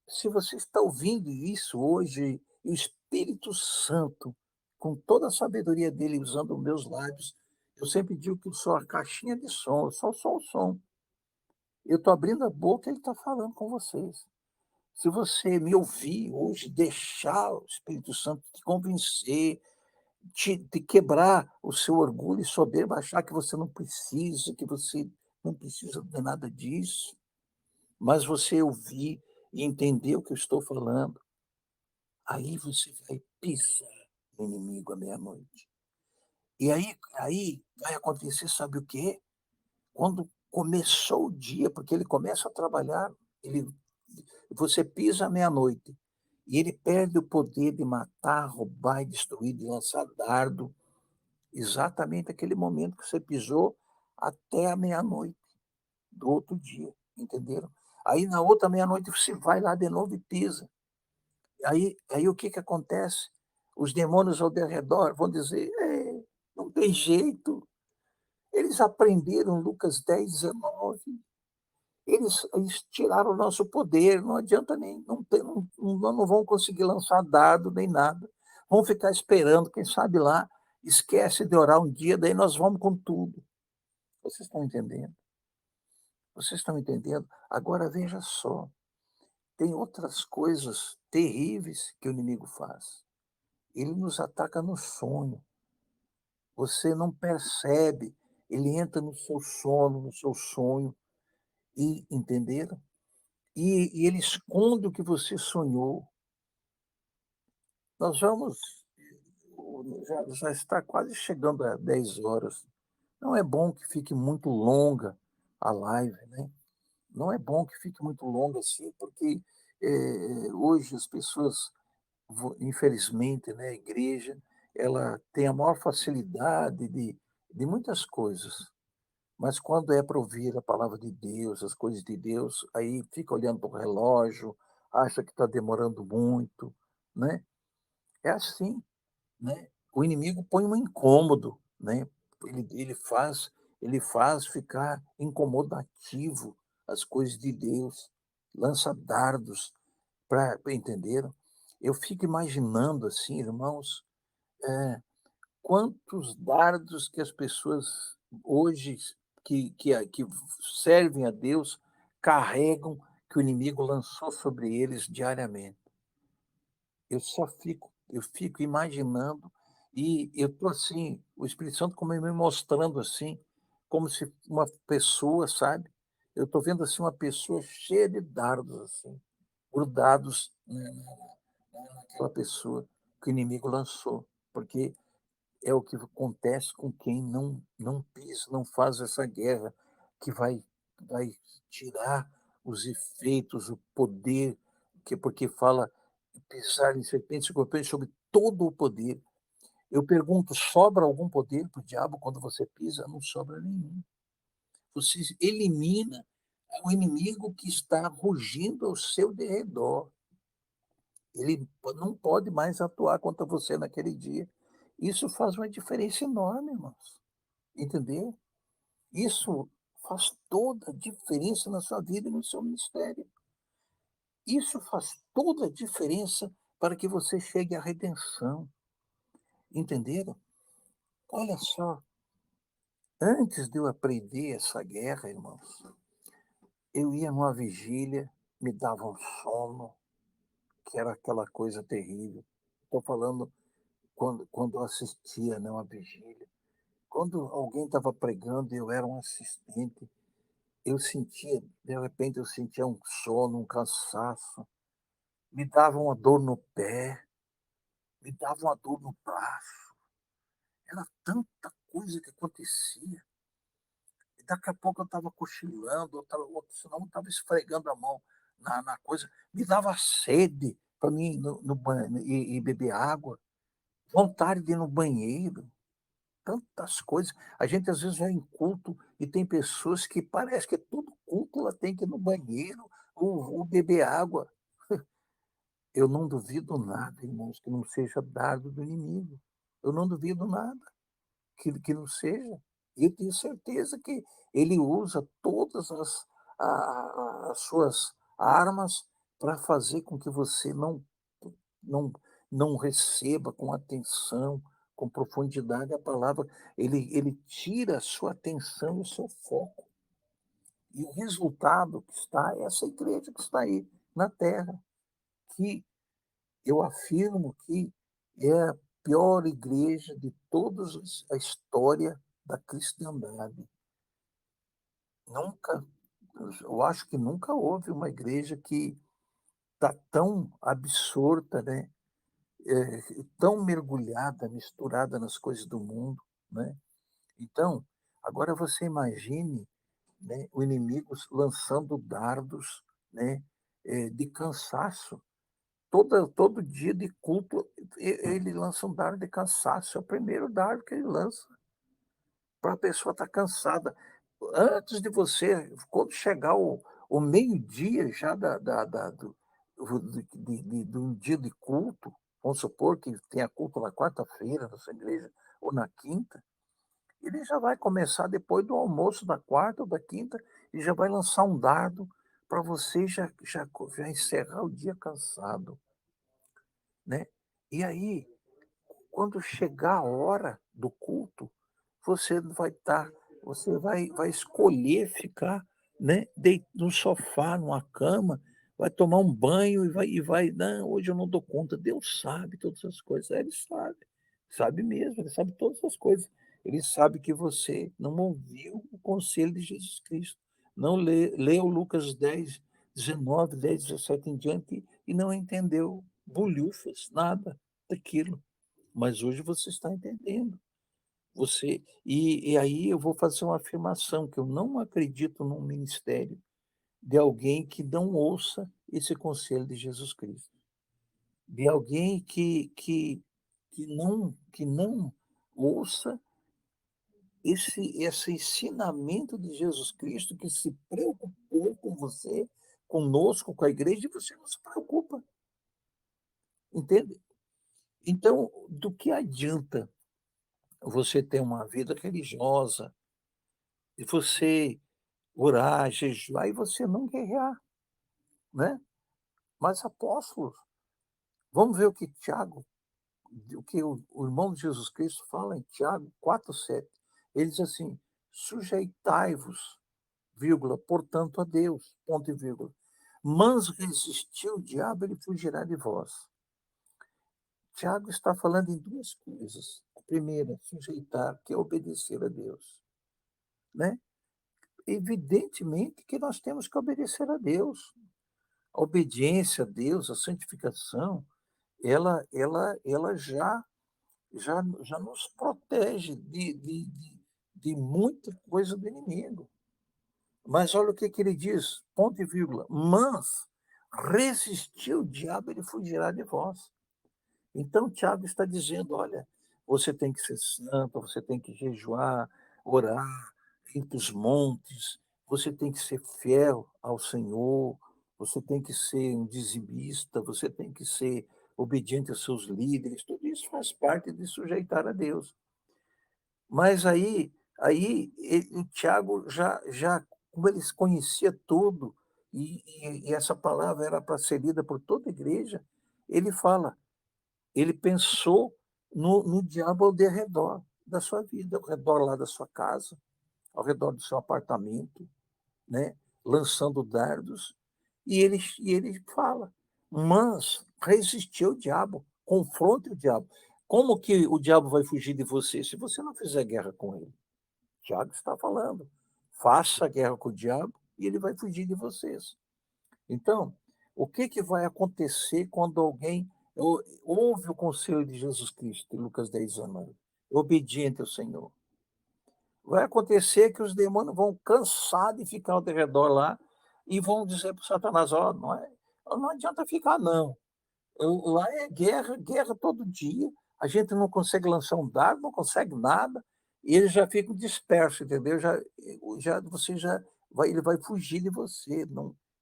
se você está ouvindo isso hoje, e o Espírito Santo, com toda a sabedoria dele, usando os meus lábios, eu sempre digo que eu sou a caixinha de som, eu só o som. Eu estou abrindo a boca e ele está falando com vocês. Se você me ouvir hoje, deixar o Espírito Santo te convencer, de quebrar o seu orgulho e soberba, achar que você não precisa, que você não precisa de nada disso, mas você ouvir e entender o que eu estou falando, aí você vai pisar no inimigo à meia-noite. E aí vai acontecer, sabe o quê? Quando começou o dia, porque ele começa a trabalhar, ele você pisa à meia-noite, e ele perde o poder de matar, roubar e destruir, de lançar dardo. Exatamente aquele momento que você pisou até a meia-noite do outro dia, entenderam? Aí na outra meia-noite você vai lá de novo e pisa. Aí o que que acontece? Os demônios ao derredor vão dizer: "Ei, não tem jeito. Eles aprenderam Lucas 10:19. Eles tiraram o nosso poder, não adianta nem não tem não vão conseguir lançar dado nem nada. Vão ficar esperando, quem sabe lá, esquece de orar um dia, daí nós vamos com tudo. Vocês estão entendendo? Vocês estão entendendo? Agora veja só, tem outras coisas terríveis que o inimigo faz. Ele nos ataca no sonho, você não percebe, ele entra no seu sono, no seu sonho e entenderam? E ele esconde o que você sonhou. Nós vamos já está quase chegando a 10 horas. Não é bom que fique muito longa a live, né. Não é bom que fique muito longa assim, porque, hoje as pessoas infelizmente, né, a igreja, ela tem a maior facilidade de muitas coisas, mas quando é para ouvir a palavra de Deus, as coisas de Deus, aí fica olhando para o relógio, acha que está demorando muito, né. É assim. Né, o inimigo põe um incômodo, né, ele faz ficar incomodativo as coisas de Deus, lança dardos para entenderam? Eu fico imaginando, assim, irmãos, quantos dardos que as pessoas hoje que servem a Deus carregam, que o inimigo lançou sobre eles diariamente. Eu fico imaginando e eu tô assim, o Espírito Santo como me mostrando assim, como se uma pessoa, sabe, eu tô vendo assim uma pessoa cheia de dardos assim, grudados naquela pessoa que o inimigo lançou, porque é o que acontece com quem não pisa, não faz essa guerra, que vai tirar os efeitos, o poder, porque fala pisar em serpentes e escorpiões sobre todo o poder. Eu pergunto: sobra algum poder para o diabo quando você pisa? Não sobra nenhum. Você elimina o inimigo que está rugindo ao seu derredor. Ele não pode mais atuar contra você naquele dia. Isso faz uma diferença enorme, irmãos, entendeu? Isso faz toda a diferença na sua vida e no seu ministério. Isso faz toda a diferença para que você chegue à redenção, entenderam? Olha só, antes de eu aprender essa guerra, irmãos, eu ia numa vigília, me dava um sono, que era aquela coisa terrível. Estou falando quando eu assistia, né, uma vigília. Quando alguém estava pregando e eu era um assistente, eu sentia, de repente eu sentia um sono, um cansaço, me dava uma dor no pé, me dava uma dor no braço, era tanta coisa que acontecia. E daqui a pouco eu estava cochilando, ou senão eu estava esfregando a mão na coisa, me dava sede para mim ir no banho e beber água, vontade de ir no banheiro, tantas coisas. A gente às vezes vai em culto e tem pessoas que parece que todo culto ela tem que ir no banheiro ou beber água. Eu não duvido nada, irmãos, que não seja dado do inimigo. Eu não duvido nada que não seja. Eu tenho certeza que ele usa todas as suas armas para fazer com que você não não receba com atenção, com profundidade a palavra. Ele tira a sua atenção e o seu foco. E o resultado que está é essa igreja que está aí na terra, que eu afirmo que é a pior igreja de todos a história da cristandade. Nunca eu acho que nunca houve uma igreja que está tão absorta, né, tão mergulhada, misturada nas coisas do mundo, né. Então, agora você imagine, né, o inimigo lançando dardos, né, de cansaço. Todo dia de culto, ele lança um dardo de cansaço, é o primeiro dardo que ele lança, para a pessoa estar cansada. Antes de você quando chegar o meio-dia já de um dia de culto, vamos supor que tenha culto na quarta-feira na sua igreja, ou na quinta, ele já vai começar depois do almoço da quarta ou da quinta, e já vai lançar um dardo para você já encerrar o dia cansado, né. E aí, quando chegar a hora do culto, você vai estar você vai escolher ficar, né, no sofá, numa cama, vai tomar um banho e vai: "Não, hoje eu não dou conta". Deus sabe todas as coisas. Ele sabe, sabe mesmo, ele sabe todas as coisas. Ele sabe que você não ouviu o conselho de Jesus Cristo, não leu Lucas 10, 19, 10, 17 em diante e não entendeu bolhufas, nada daquilo. Mas hoje você está entendendo. E aí eu vou fazer uma afirmação, que eu não acredito num ministério de alguém que não ouça esse conselho de Jesus Cristo, de alguém que não ouça esse ensinamento de Jesus Cristo, que se preocupou com você, conosco, com a igreja, e você não se preocupa, entende? Então, do que adianta você ter uma vida religiosa e você orar, jejuar e você não guerrear, né. Mas apóstolos, vamos ver o que o irmão de Jesus Cristo fala em Tiago 4:7. Ele diz assim: "Sujeitai-vos, vírgula, portanto a Deus, ponto e vírgula. Mas resistir o diabo, ele fugirá de vós". Tiago está falando em 2 coisas. A primeira, sujeitar, que é obedecer a Deus, né. Evidentemente que nós temos que obedecer a Deus. A obediência a Deus, a santificação, ela já nos protege de muita coisa do inimigo. Mas olha o que que ele diz, ponto e vírgula: "Mas resistir o diabo, ele fugirá de vós". Então Tiago está dizendo: "Olha, você tem que ser santo, você tem que jejuar, orar, ir para os montes, você tem que ser fiel ao Senhor, você tem que ser um dizimista, você tem que ser obediente aos seus líderes", tudo isso faz parte de sujeitar a Deus. Mas o Tiago já como ele conhecia tudo, e essa palavra era para ser lida por toda a igreja, ele fala, ele pensou no diabo ao derredor da sua vida, ao redor lá da sua casa, ao redor do seu apartamento, né, lançando dardos, e ele fala: "Mas resistir ao diabo, confronte o diabo". Como que o diabo vai fugir de você se você não fizer guerra com ele? Tiago está falando: faça guerra com o diabo e ele vai fugir de vocês. Então, o que que vai acontecer quando alguém ouve o conselho de Jesus Cristo, em Lucas 10:19, obediente ao Senhor? Vai acontecer que os demônios vão cansar de ficar ao redor lá e vão dizer para o Satanás: "Ó, não adianta ficar não, lá é guerra, guerra todo dia, a gente não consegue lançar um dardo, não consegue nada", e eles já ficam dispersos, entendeu? Ele vai fugir de você,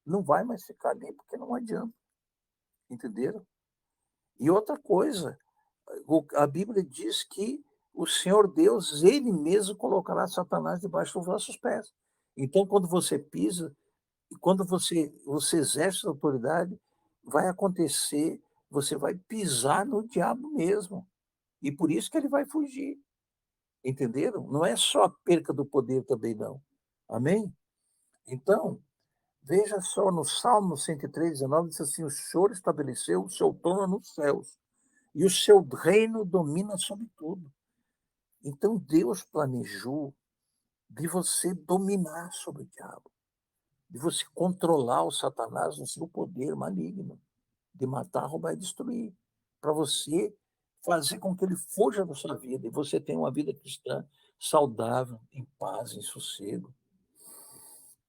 não vai mais ficar ali, porque não adianta, entenderam? E outra coisa, a Bíblia diz que o Senhor Deus, Ele mesmo colocará Satanás debaixo dos vossos pés. Então, quando você pisa e quando você exerce a autoridade, vai acontecer, você vai pisar no diabo mesmo, e por isso que ele vai fugir, entenderam? Não é só a perca do poder também não, amém? Então, veja só no Salmo 103:19 diz assim: "O Senhor estabeleceu o seu trono nos céus, e o seu reino domina sobre tudo". Então Deus planejou de você dominar sobre o diabo, de você controlar o Satanás no seu poder maligno, de matar, roubar e destruir, para você fazer com que ele fuja da sua vida e você tenha uma vida cristã saudável, em paz, em sossego.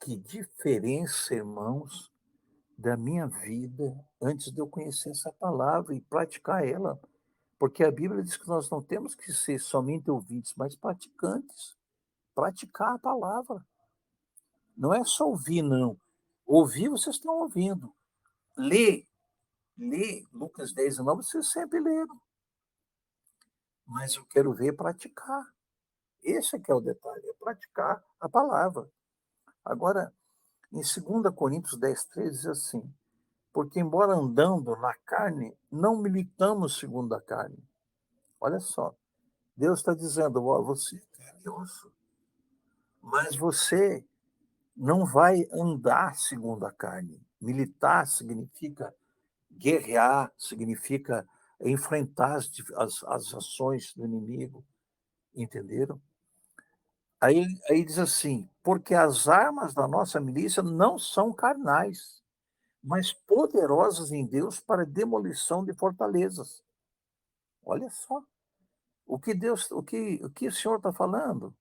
Que diferença, irmãos, da minha vida antes de eu conhecer essa palavra e praticar ela, porque a Bíblia diz que nós não temos que ser somente ouvintes, mas praticantes, praticar a palavra. Não é só ouvir não, ouvir vocês estão ouvindo, ler, ler Lucas 10:9 vocês sempre leram, mas eu quero ver praticar. Esse é que é o detalhe, é praticar a palavra. Agora, em 2 Coríntios 10:13 diz assim: "Porque embora andando na carne, não militamos segundo a carne". Olha só, Deus está dizendo: "Ó, você é carne e osso, mas você não vai andar segundo a carne". Militar significa guerrear, significa enfrentar as ações do inimigo, entenderam? Aí diz assim: "Porque as armas da nossa milícia não são carnais, mas poderosas em Deus para demolição de fortalezas". Olha só, o que o Senhor está falando,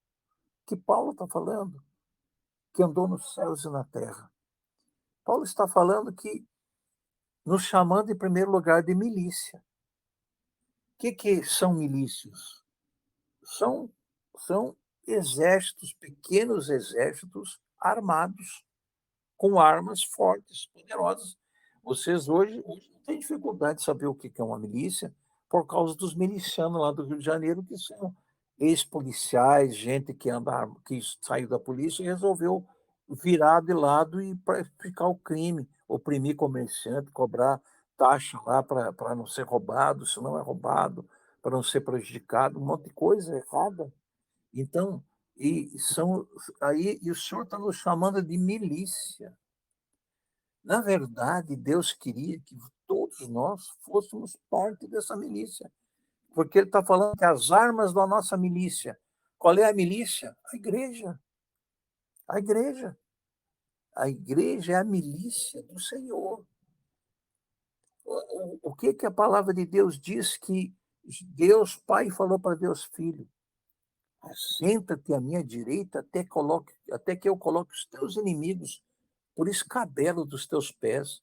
que Paulo está falando, que andou nos céus e na terra. Paulo está falando que nos chamando em primeiro lugar de milícia. Que são milícias? São são exércitos, pequenos exércitos armados, com armas fortes, poderosas. Vocês hoje não têm dificuldade de saber o que é uma milícia, por causa dos milicianos lá do Rio de Janeiro, que são ex-policiais, gente que que saiu da polícia e resolveu virar de lado e praticar o crime, oprimir comerciante, cobrar taxa lá para não ser roubado, se não é roubado, para não ser prejudicado, um monte de coisa errada. Então, e o senhor está nos chamando de milícia. Na verdade, Deus queria que todos nós fôssemos parte dessa milícia, porque ele está falando que as armas da nossa milícia, qual é a milícia? A igreja. A igreja. A igreja é a milícia do Senhor. O que a palavra de Deus diz que Deus Pai falou para Deus Filho? Assenta-te à minha direita até que eu coloque os teus inimigos por escabelo dos teus pés.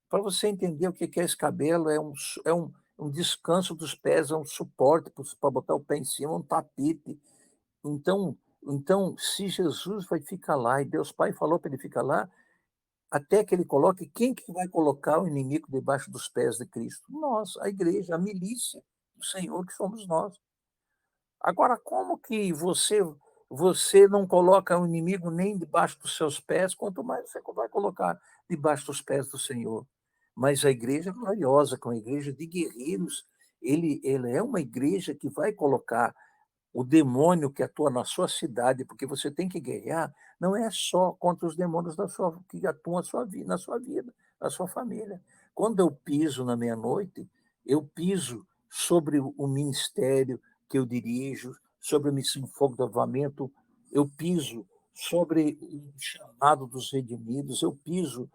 Para você entender o que é escabelo, é um descanso dos pés, é um suporte para botar o pé em cima, um tapete. Então, se Jesus vai ficar lá e Deus Pai falou para ele ficar lá, até que ele coloque, quem que vai colocar o inimigo debaixo dos pés de Cristo? Nós, a igreja, a milícia do Senhor que somos nós. Agora, como que você não coloca o inimigo nem debaixo dos seus pés, quanto mais você vai colocar debaixo dos pés do Senhor. Mas a igreja é gloriosa, com a igreja de guerreiros, ele é uma igreja que vai colocar o demônio que atua na sua cidade, porque você tem que guerrear, não é só contra os demônios que atuam na sua vida, na sua família. Quando eu piso na meia-noite, eu piso sobre o ministério que eu dirijo, sobre a missão Fogo do Avivamento, eu piso sobre o chamado dos redimidos, eu piso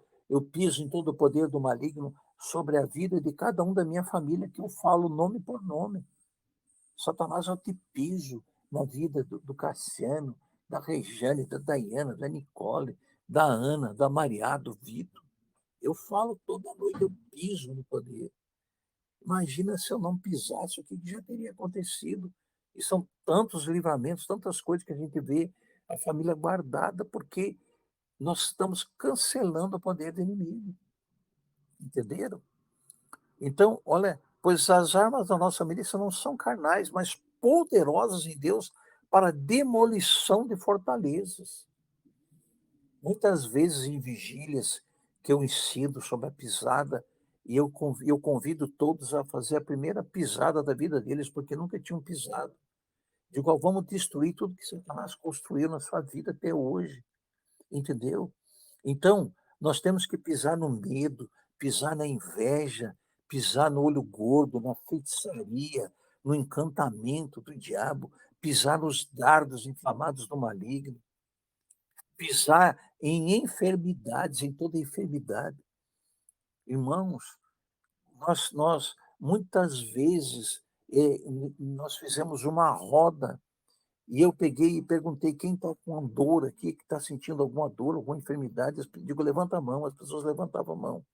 em todo o poder do maligno sobre a vida de cada um da minha família, que eu falo nome por nome. Satanás, eu te piso na vida do Cassiano, da Rejane, da Daiana, da Nicole, da Ana, da Maria, do Vitor. Eu falo toda noite, eu piso no poder. Imagina se eu não pisasse, o que já teria acontecido? E são tantos livramentos, tantas coisas que a gente vê a família guardada, porque nós estamos cancelando o poder do inimigo, entenderam? Então, olha, pois as armas da nossa milícia não são carnais, mas poderosas em Deus para demolição de fortalezas. Muitas vezes em vigílias que eu ensino sobre a pisada, e eu convido todos a fazer a primeira pisada da vida deles, porque nunca tinham pisado. Digo: "Ó, vamos destruir tudo que Satanás construiu na sua vida até hoje", entendeu? Então, nós temos que pisar no medo, pisar na inveja, pisar no olho gordo, na feitiçaria, no encantamento do diabo, pisar nos dardos inflamados do maligno, pisar em enfermidades, em toda enfermidade. Irmãos, nós muitas vezes, nós fizemos uma roda e eu peguei e perguntei: "Quem está com uma dor aqui, que está sentindo alguma dor, alguma enfermidade?" Digo: "Levanta a mão", as pessoas levantavam a mão.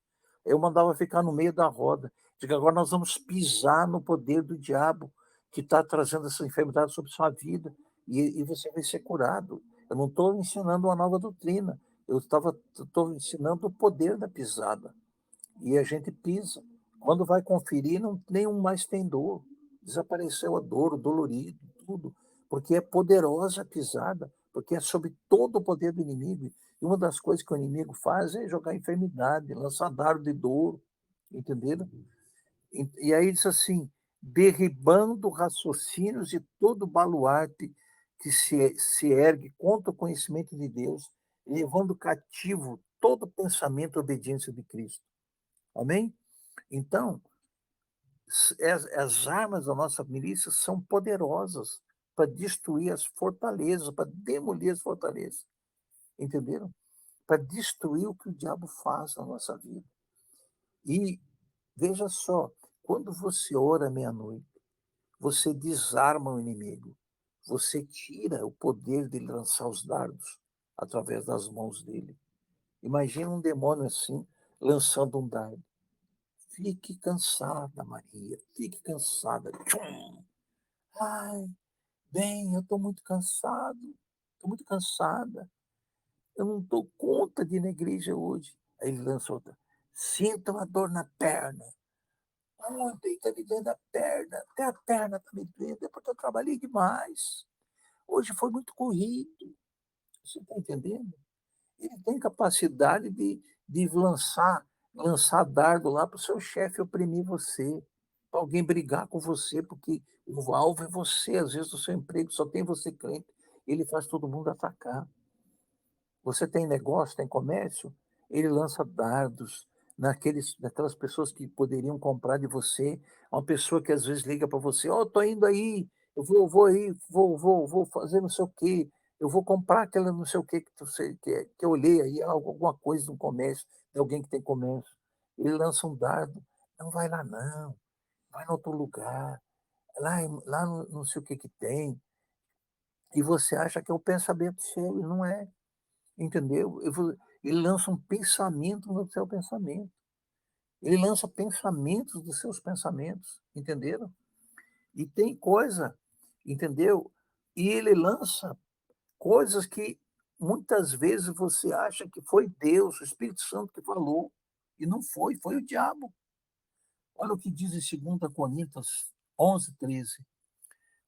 Eu mandava ficar no meio da roda. Digo: "Agora nós vamos pisar no poder do diabo, que está trazendo essa enfermidade sobre sua vida, e você vai ser curado". Eu não estou ensinando uma nova doutrina, eu estou ensinando o poder da pisada. E a gente pisa. Quando vai conferir, não, nenhum mais tem dor. Desapareceu a dor, o dolorido, tudo. porque é poderosa a pisada, porque é sobre todo o poder do inimigo. E uma das coisas que o inimigo faz é jogar enfermidade, lançar dardo de dor, entenderam? E aí diz assim: derribando raciocínios e todo baluarte que se ergue contra o conhecimento de Deus, levando cativo todo pensamento à obediência de Cristo. Amém? Então, as armas da nossa milícia são poderosas para destruir as fortalezas, para demolir as fortalezas, entenderam? Para destruir o que o diabo faz na nossa vida. E veja só, quando você ora à meia-noite, você desarma o inimigo, você tira o poder de lançar os dardos através das mãos dele. Imagina um demônio assim, lançando um dardo. Fique cansada, Maria, fique cansada. Tchum! Ai, bem, eu estou muito cansado, estou muito cansada, eu não dou conta de ir na igreja hoje. Aí ele lança outra. Sinto uma dor na perna. Ontem está me doendo a perna, até a perna está me doendo, é porque eu trabalhei demais. Hoje foi muito corrido. Você está entendendo? Ele tem capacidade de lançar dardo lá para o seu chefe oprimir você, para alguém brigar com você, porque o alvo é você, às vezes, o seu emprego só tem você crente, ele faz todo mundo atacar. Você tem negócio, tem comércio, ele lança dardos naquelas pessoas que poderiam comprar de você. Uma pessoa que às vezes liga para você: "Ó, tô indo aí, eu vou aí, vou fazer não sei o quê, eu vou comprar aquela não sei o quê que você que eu olhei aí, alguma coisa no comércio, de alguém que tem comércio". Ele lança um dardo: "Não vai lá não, vai em outro lugar, lá no não sei o que que tem", e você acha que é o pensamento seu e não é. Entendeu? Ele lança um pensamento no seu pensamento. Ele lança pensamentos dos seus pensamentos, entenderam? E tem coisa, entendeu? E ele lança coisas que muitas vezes você acha que foi Deus, o Espírito Santo que falou, e não foi, foi o diabo. Olha o que diz em 2 Coríntios 11:13.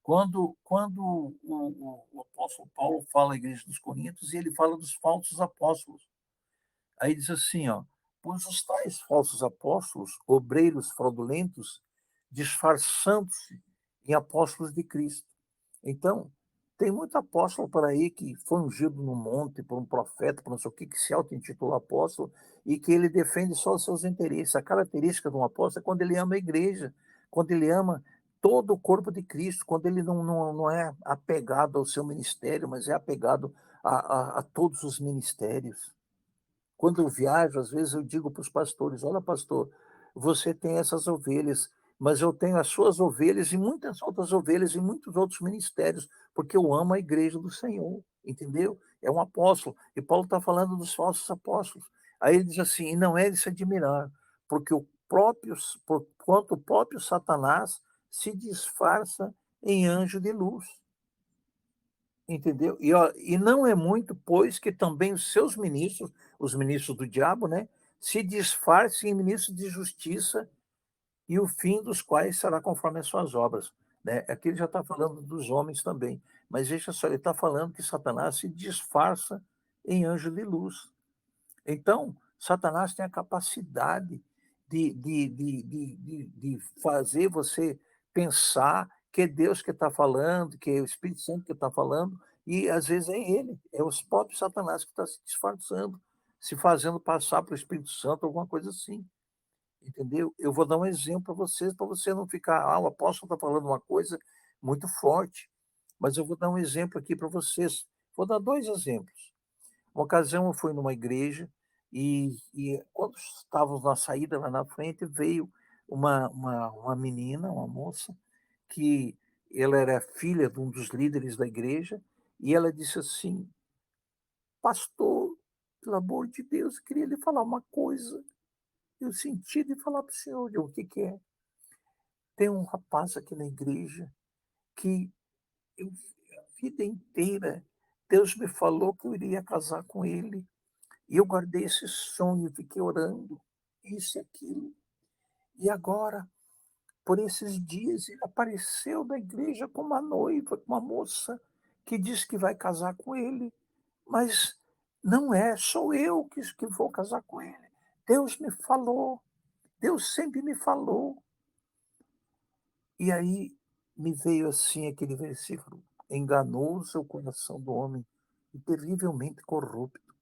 Quando o apóstolo Paulo fala à igreja dos Coríntios, e ele fala dos falsos apóstolos. Aí diz assim, ó: "Pois os tais falsos apóstolos, obreiros fraudulentos, disfarçando-se em apóstolos de Cristo". Então, tem muito apóstolo por aí que foi ungido no monte por um profeta, por não sei o quê, que se auto-intitula apóstolo e que ele defende só os seus interesses. A característica de um apóstolo é quando ele ama a igreja, quando ele ama todo o corpo de Cristo, quando ele não é apegado ao seu ministério, mas é apegado a todos os ministérios. Quando eu viajo, às vezes eu digo para os pastores: "Olha, pastor, você tem essas ovelhas, mas eu tenho as suas ovelhas e muitas outras ovelhas e muitos outros ministérios, porque eu amo a igreja do Senhor", entendeu? É um apóstolo. E Paulo está falando dos falsos apóstolos. Aí ele diz assim: "E não é de se admirar, porque porquanto o próprio Satanás se disfarça em anjo de luz". Entendeu? E não é muito, pois, que também os seus ministros, os ministros do diabo, né, se disfarcem em ministros de justiça, e o fim dos quais será conforme as suas obras, né. Aqui ele já está falando dos homens também, mas veja só, ele está falando que Satanás se disfarça em anjo de luz. Então, Satanás tem a capacidade de fazer você pensar que é Deus que está falando, que é o Espírito Santo que está falando, e às vezes é ele, é os próprios Satanás que está se disfarçando, se fazendo passar para o Espírito Santo, alguma coisa assim, entendeu? Eu vou dar um exemplo para você não ficar: "Ah, o apóstolo está falando uma coisa muito forte", mas eu vou dar um exemplo aqui para vocês. Vou dar 2 exemplos. Uma ocasião eu fui numa igreja e quando estávamos na saída lá na frente, veio uma menina, uma moça, que ela era filha de um dos líderes da igreja, e ela disse assim: "Pastor, pelo amor de Deus, eu queria lhe falar uma coisa, eu senti de falar para o senhor". Eu: "O que que é?". "Tem um rapaz aqui na igreja que eu a vida inteira Deus me falou que eu iria casar com ele. E eu guardei esse sonho, fiquei orando, isso e aquilo. E agora por esses dias ele apareceu na igreja com uma noiva, com uma moça que diz que vai casar com ele, mas não é, sou eu que vou casar com ele. Deus me falou, Deus sempre me falou. E aí me veio assim aquele versículo: enganoso é o coração do homem e terrivelmente corrupto.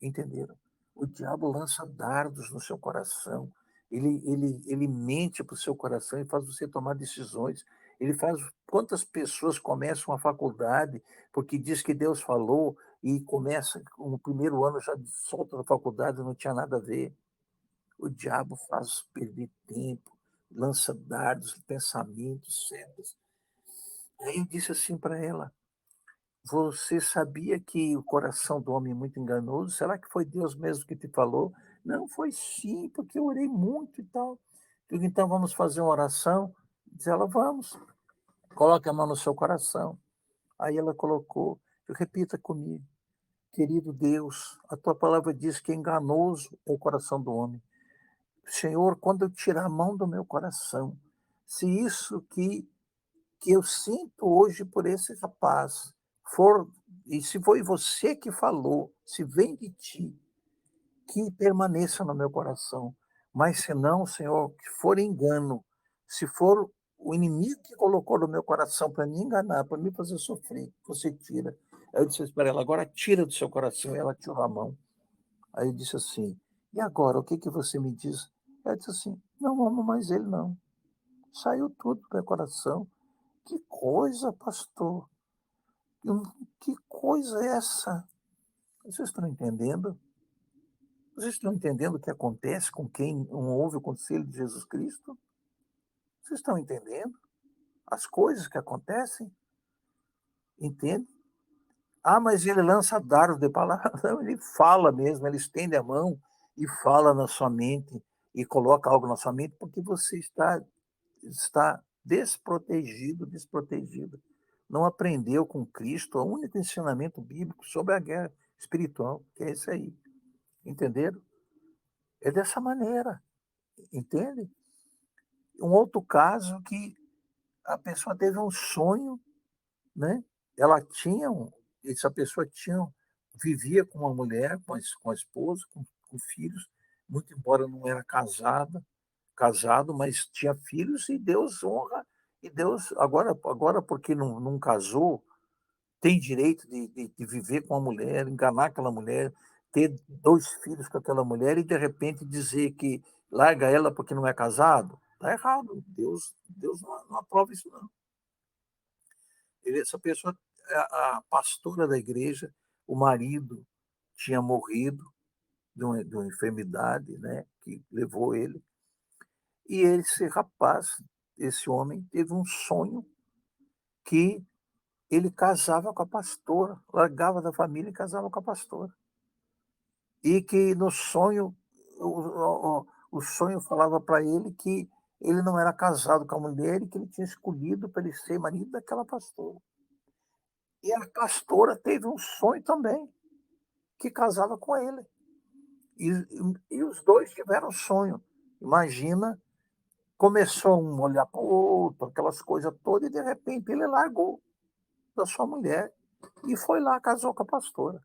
Entenderam? O diabo lança dardos no seu coração, ele mente para o seu coração e faz você tomar decisões. Ele faz quantas pessoas começam a faculdade, porque diz que Deus falou, e começa no primeiro ano já solta da faculdade, não tinha nada a ver. O diabo faz perder tempo, lança dardos, pensamentos, setas. Aí eu disse assim para ela: você sabia que o coração do homem é muito enganoso? Será que foi Deus mesmo que te falou? Não, foi sim, porque eu orei muito e tal. Digo, então vamos fazer uma oração? Diz ela, vamos. Coloque a mão no seu coração. Aí ela colocou, repita comigo. Querido Deus, a tua palavra diz que enganoso é o coração do homem. Senhor, quando eu tirar a mão do meu coração, se isso que eu sinto hoje por esse rapaz for, e se foi você que falou, se vem de ti, que permaneça no meu coração. Mas se não, Senhor, que for engano, se for o inimigo que colocou no meu coração para me enganar, para me fazer sofrer, você tira. Aí eu disse para ela: agora tira do seu coração. E ela tirou a mão. Aí eu disse assim: e agora, o que que você me diz? Ela disse assim: não amo mais ele, não. Saiu tudo do meu coração. Que coisa, pastor. Hum, que coisa é essa? Vocês estão entendendo? Vocês estão entendendo o que acontece com quem não ouve o conselho de Jesus Cristo? Vocês estão entendendo as coisas que acontecem? Entende? Ah, mas ele lança dardos de palavra. Não, ele fala mesmo, ele estende a mão e fala na sua mente e coloca algo na sua mente porque você está desprotegido, desprotegida. Não aprendeu com Cristo o único ensinamento bíblico sobre a guerra espiritual, que é esse aí. Entenderam? É dessa maneira, entende? Um outro caso que a pessoa teve um sonho, né? Ela tinha essa pessoa vivia com uma mulher, com a esposa, com filhos, muito embora não era casado, mas tinha filhos e Deus honra, e Deus agora porque não casou, tem direito de viver com a mulher, enganar aquela mulher, ter 2 filhos com aquela mulher e de repente dizer que larga ela porque não é casado, está errado. Deus não aprova isso não. Essa pessoa, a pastora da igreja, o marido tinha morrido de uma enfermidade, né, que levou ele, e esse rapaz, esse homem, teve um sonho que ele casava com a pastora, largava da família e casava com a pastora. E que no sonho, o sonho falava para ele que ele não era casado com a mulher e que ele tinha escolhido para ele ser marido daquela pastora. E a pastora teve um sonho também, que casava com ele. E os 2 tiveram sonho. Imagina, começou um olhar para o outro, aquelas coisas todas, e de repente ele largou da sua mulher e foi lá, casou com a pastora.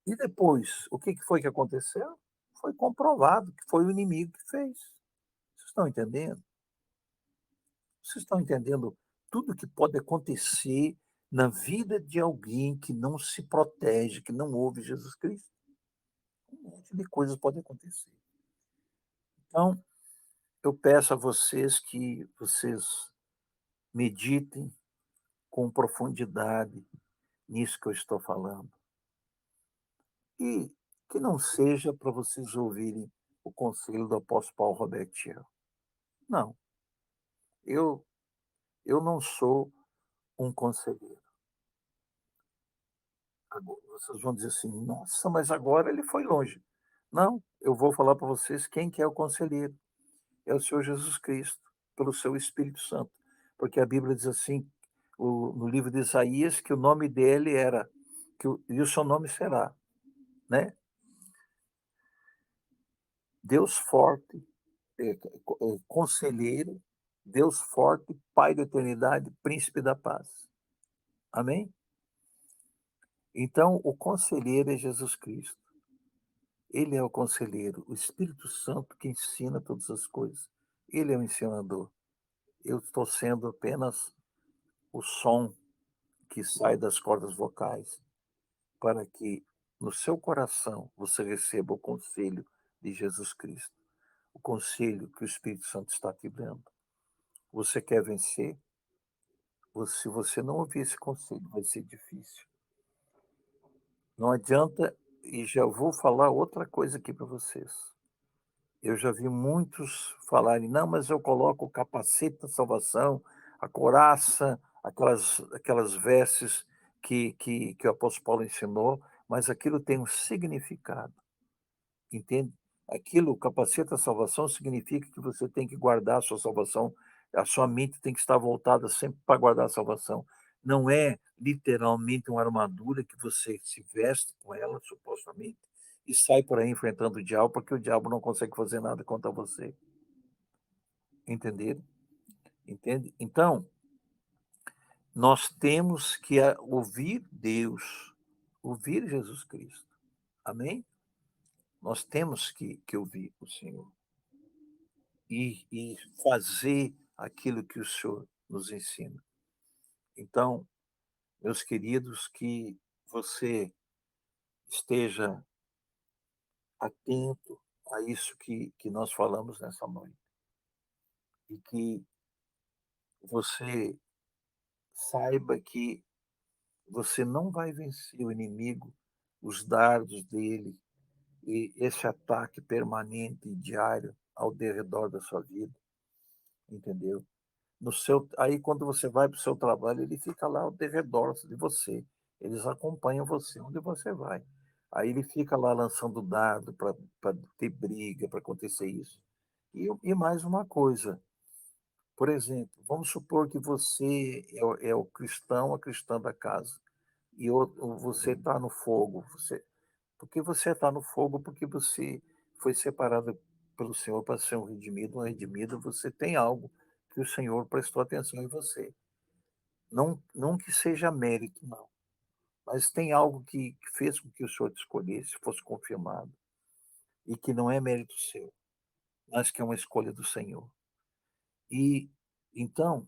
E depois, o que foi que aconteceu? Foi comprovado que foi o inimigo que fez. Vocês estão entendendo? Vocês estão entendendo tudo que pode acontecer na vida de alguém que não se protege, que não ouve Jesus Cristo? Um monte de coisas pode acontecer. Então, eu peço a vocês que vocês meditem com profundidade nisso que eu estou falando. E que não seja para vocês ouvirem o conselho do apóstolo Paulo Robertinho. Não, eu eu não sou um conselheiro. Vocês vão dizer assim: "Nossa, mas agora ele foi longe". Não, eu vou falar para vocês quem que é o conselheiro. É o Senhor Jesus Cristo, pelo seu Espírito Santo. Porque a Bíblia diz assim, no livro de Isaías, que o nome dele era, e o seu nome será, né? Deus forte, Conselheiro, Deus forte, Pai da eternidade, Príncipe da paz. Amém? Então, o conselheiro é Jesus Cristo. Ele é o conselheiro, o Espírito Santo que ensina todas as coisas. Ele é o ensinador. Eu estou sendo apenas o som que sai das cordas vocais, para que no seu coração você receba o conselho de Jesus Cristo, o conselho que o Espírito Santo está te dando. Você quer vencer? Se você não ouvir esse conselho, vai ser difícil. Não adianta, e já vou falar outra coisa aqui para vocês. Eu já vi muitos falarem: "Não, mas eu coloco o capacete da salvação, a couraça, aquelas vestes que o apóstolo Paulo ensinou", mas aquilo tem um significado, entende? Aquilo, o capacete da salvação, significa que você tem que guardar a sua salvação, a sua mente tem que estar voltada sempre para guardar a salvação. Não é literalmente uma armadura que você se veste com ela, supostamente, e sai por aí enfrentando o diabo, porque o diabo não consegue fazer nada contra você. Entenderam? Entende? Então, nós temos que ouvir Deus, ouvir Jesus Cristo. Amém? Nós temos que ouvir o Senhor e fazer aquilo que o Senhor nos ensina. Então, meus queridos, que você esteja atento a isso que nós falamos nessa noite e que você saiba que você não vai vencer o inimigo, os dardos dele e esse ataque permanente e diário ao derredor da sua vida, entendeu? No seu Aí quando você vai para o seu trabalho, ele fica lá ao derredor de você, eles acompanham você onde você vai. Aí ele fica lá lançando dardo para ter briga, para acontecer isso. E mais uma coisa, por exemplo, vamos supor que você é o cristão, a cristã da casa, e você está no fogo, porque você está no fogo, porque você foi separado pelo Senhor para ser um redimido, uma redimida, você tem algo que o Senhor prestou atenção em você. Não que seja mérito, não, mas tem algo que fez com que o Senhor te escolhesse, fosse confirmado, e que não é mérito seu, mas que é uma escolha do Senhor. E então,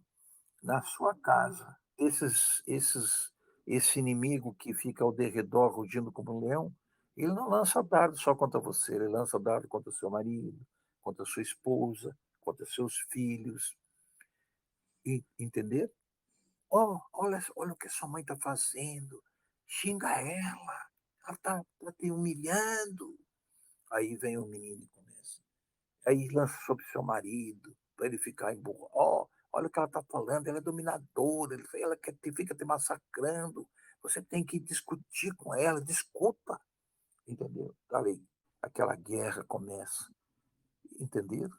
na sua casa, esse inimigo que fica ao derredor rugindo como um leão, ele não lança dardo só contra você, ele lança dardo contra o seu marido, contra a sua esposa, contra seus filhos, entender? "Ó, olha o que sua mãe está fazendo, xinga ela está te humilhando". Aí vem o menino e começa. Aí lança sobre seu marido, para ele ficar "Ó, olha o que ela está falando, ela é dominadora, ela fica te massacrando, você tem que discutir com ela, discuta", entendeu? Ali, aquela guerra começa, entendeu?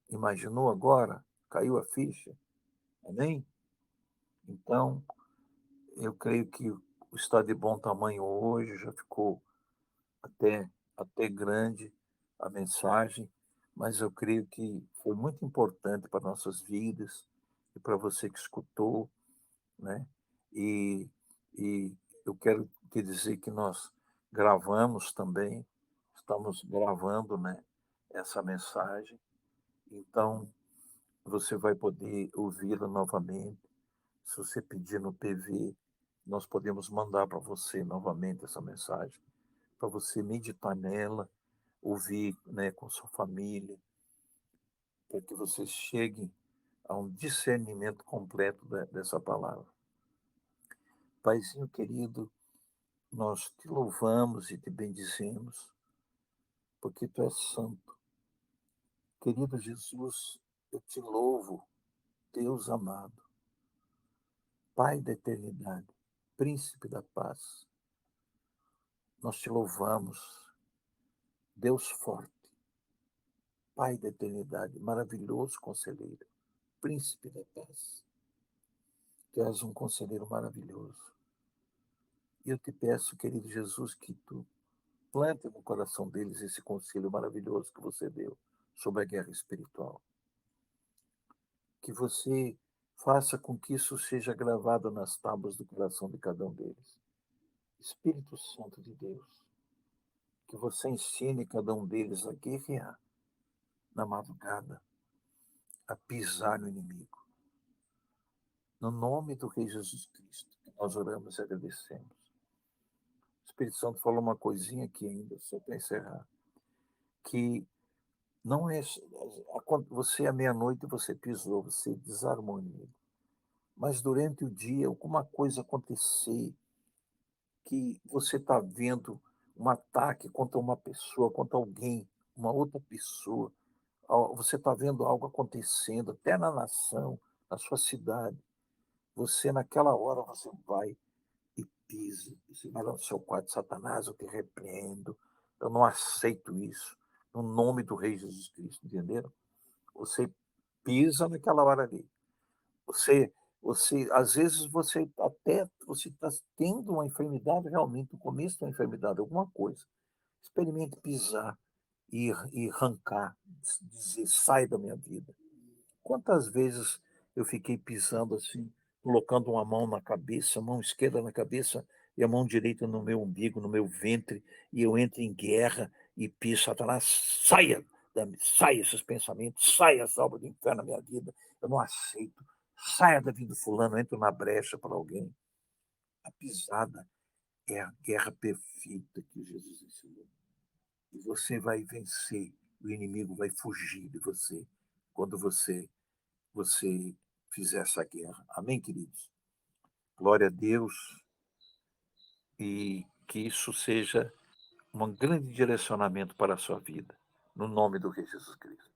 Imaginou agora? Caiu a ficha, amém? Então, eu creio que está de bom tamanho hoje, já ficou até até grande a mensagem, mas eu creio que foi muito importante para nossas vidas e para você que escutou, né. E e eu quero te dizer que nós gravamos também, estamos gravando, né, essa mensagem, então você vai poder ouvi-la novamente. Se você pedir no PV, nós podemos mandar para você novamente essa mensagem, para você meditar nela, ouvir, né, com sua família, para que você chegue a um discernimento completo dessa palavra. Paizinho querido, nós te louvamos e te bendizemos, porque tu és santo. Querido Jesus, eu te louvo, Deus amado, Pai da eternidade, Príncipe da paz. Nós te louvamos, Deus forte, Pai da eternidade, maravilhoso conselheiro, Príncipe da paz. Tu és um conselheiro maravilhoso. E eu te peço, querido Jesus, que tu plante no coração deles esse conselho maravilhoso que você deu sobre a guerra espiritual. Que você faça com que isso seja gravado nas tábuas do coração de cada um deles. Espírito Santo de Deus, que você ensine cada um deles a guerrear na madrugada, a pisar no inimigo. No nome do Rei Jesus Cristo, que nós oramos e agradecemos. O Espírito Santo falou uma coisinha aqui ainda, só para encerrar, que não é você à meia-noite você pisou, você desarmou o inimigo. Mas durante o dia, alguma coisa acontecer que você está vendo um ataque contra uma pessoa, contra alguém, uma outra pessoa, você está vendo algo acontecendo, até na nação, na sua cidade. Você, naquela hora, você vai e pisa. Você vai lá no seu quarto, Satanás, eu te repreendo. Eu não aceito isso. No nome do Rei Jesus Cristo, entenderam? Você pisa naquela hora ali. Você às vezes, você está tendo uma enfermidade, realmente, no começo da enfermidade, alguma coisa. Experimente pisar e arrancar, dizer: "Sai da minha vida". Quantas vezes eu fiquei pisando assim, colocando uma mão na cabeça, a mão esquerda na cabeça e a mão direita no meu umbigo, no meu ventre, e eu entro em guerra e piso: "Satanás, saia esses pensamentos, saia essa obra do inferno na minha vida, eu não aceito, saia da vida do fulano", eu entro na brecha para alguém. A pisada é a guerra perfeita que Jesus ensinou. E você vai vencer, o inimigo vai fugir de você, quando você fizer essa guerra. Amém, queridos? Glória a Deus, e que isso seja um grande direcionamento para a sua vida, no nome do Rei Jesus Cristo.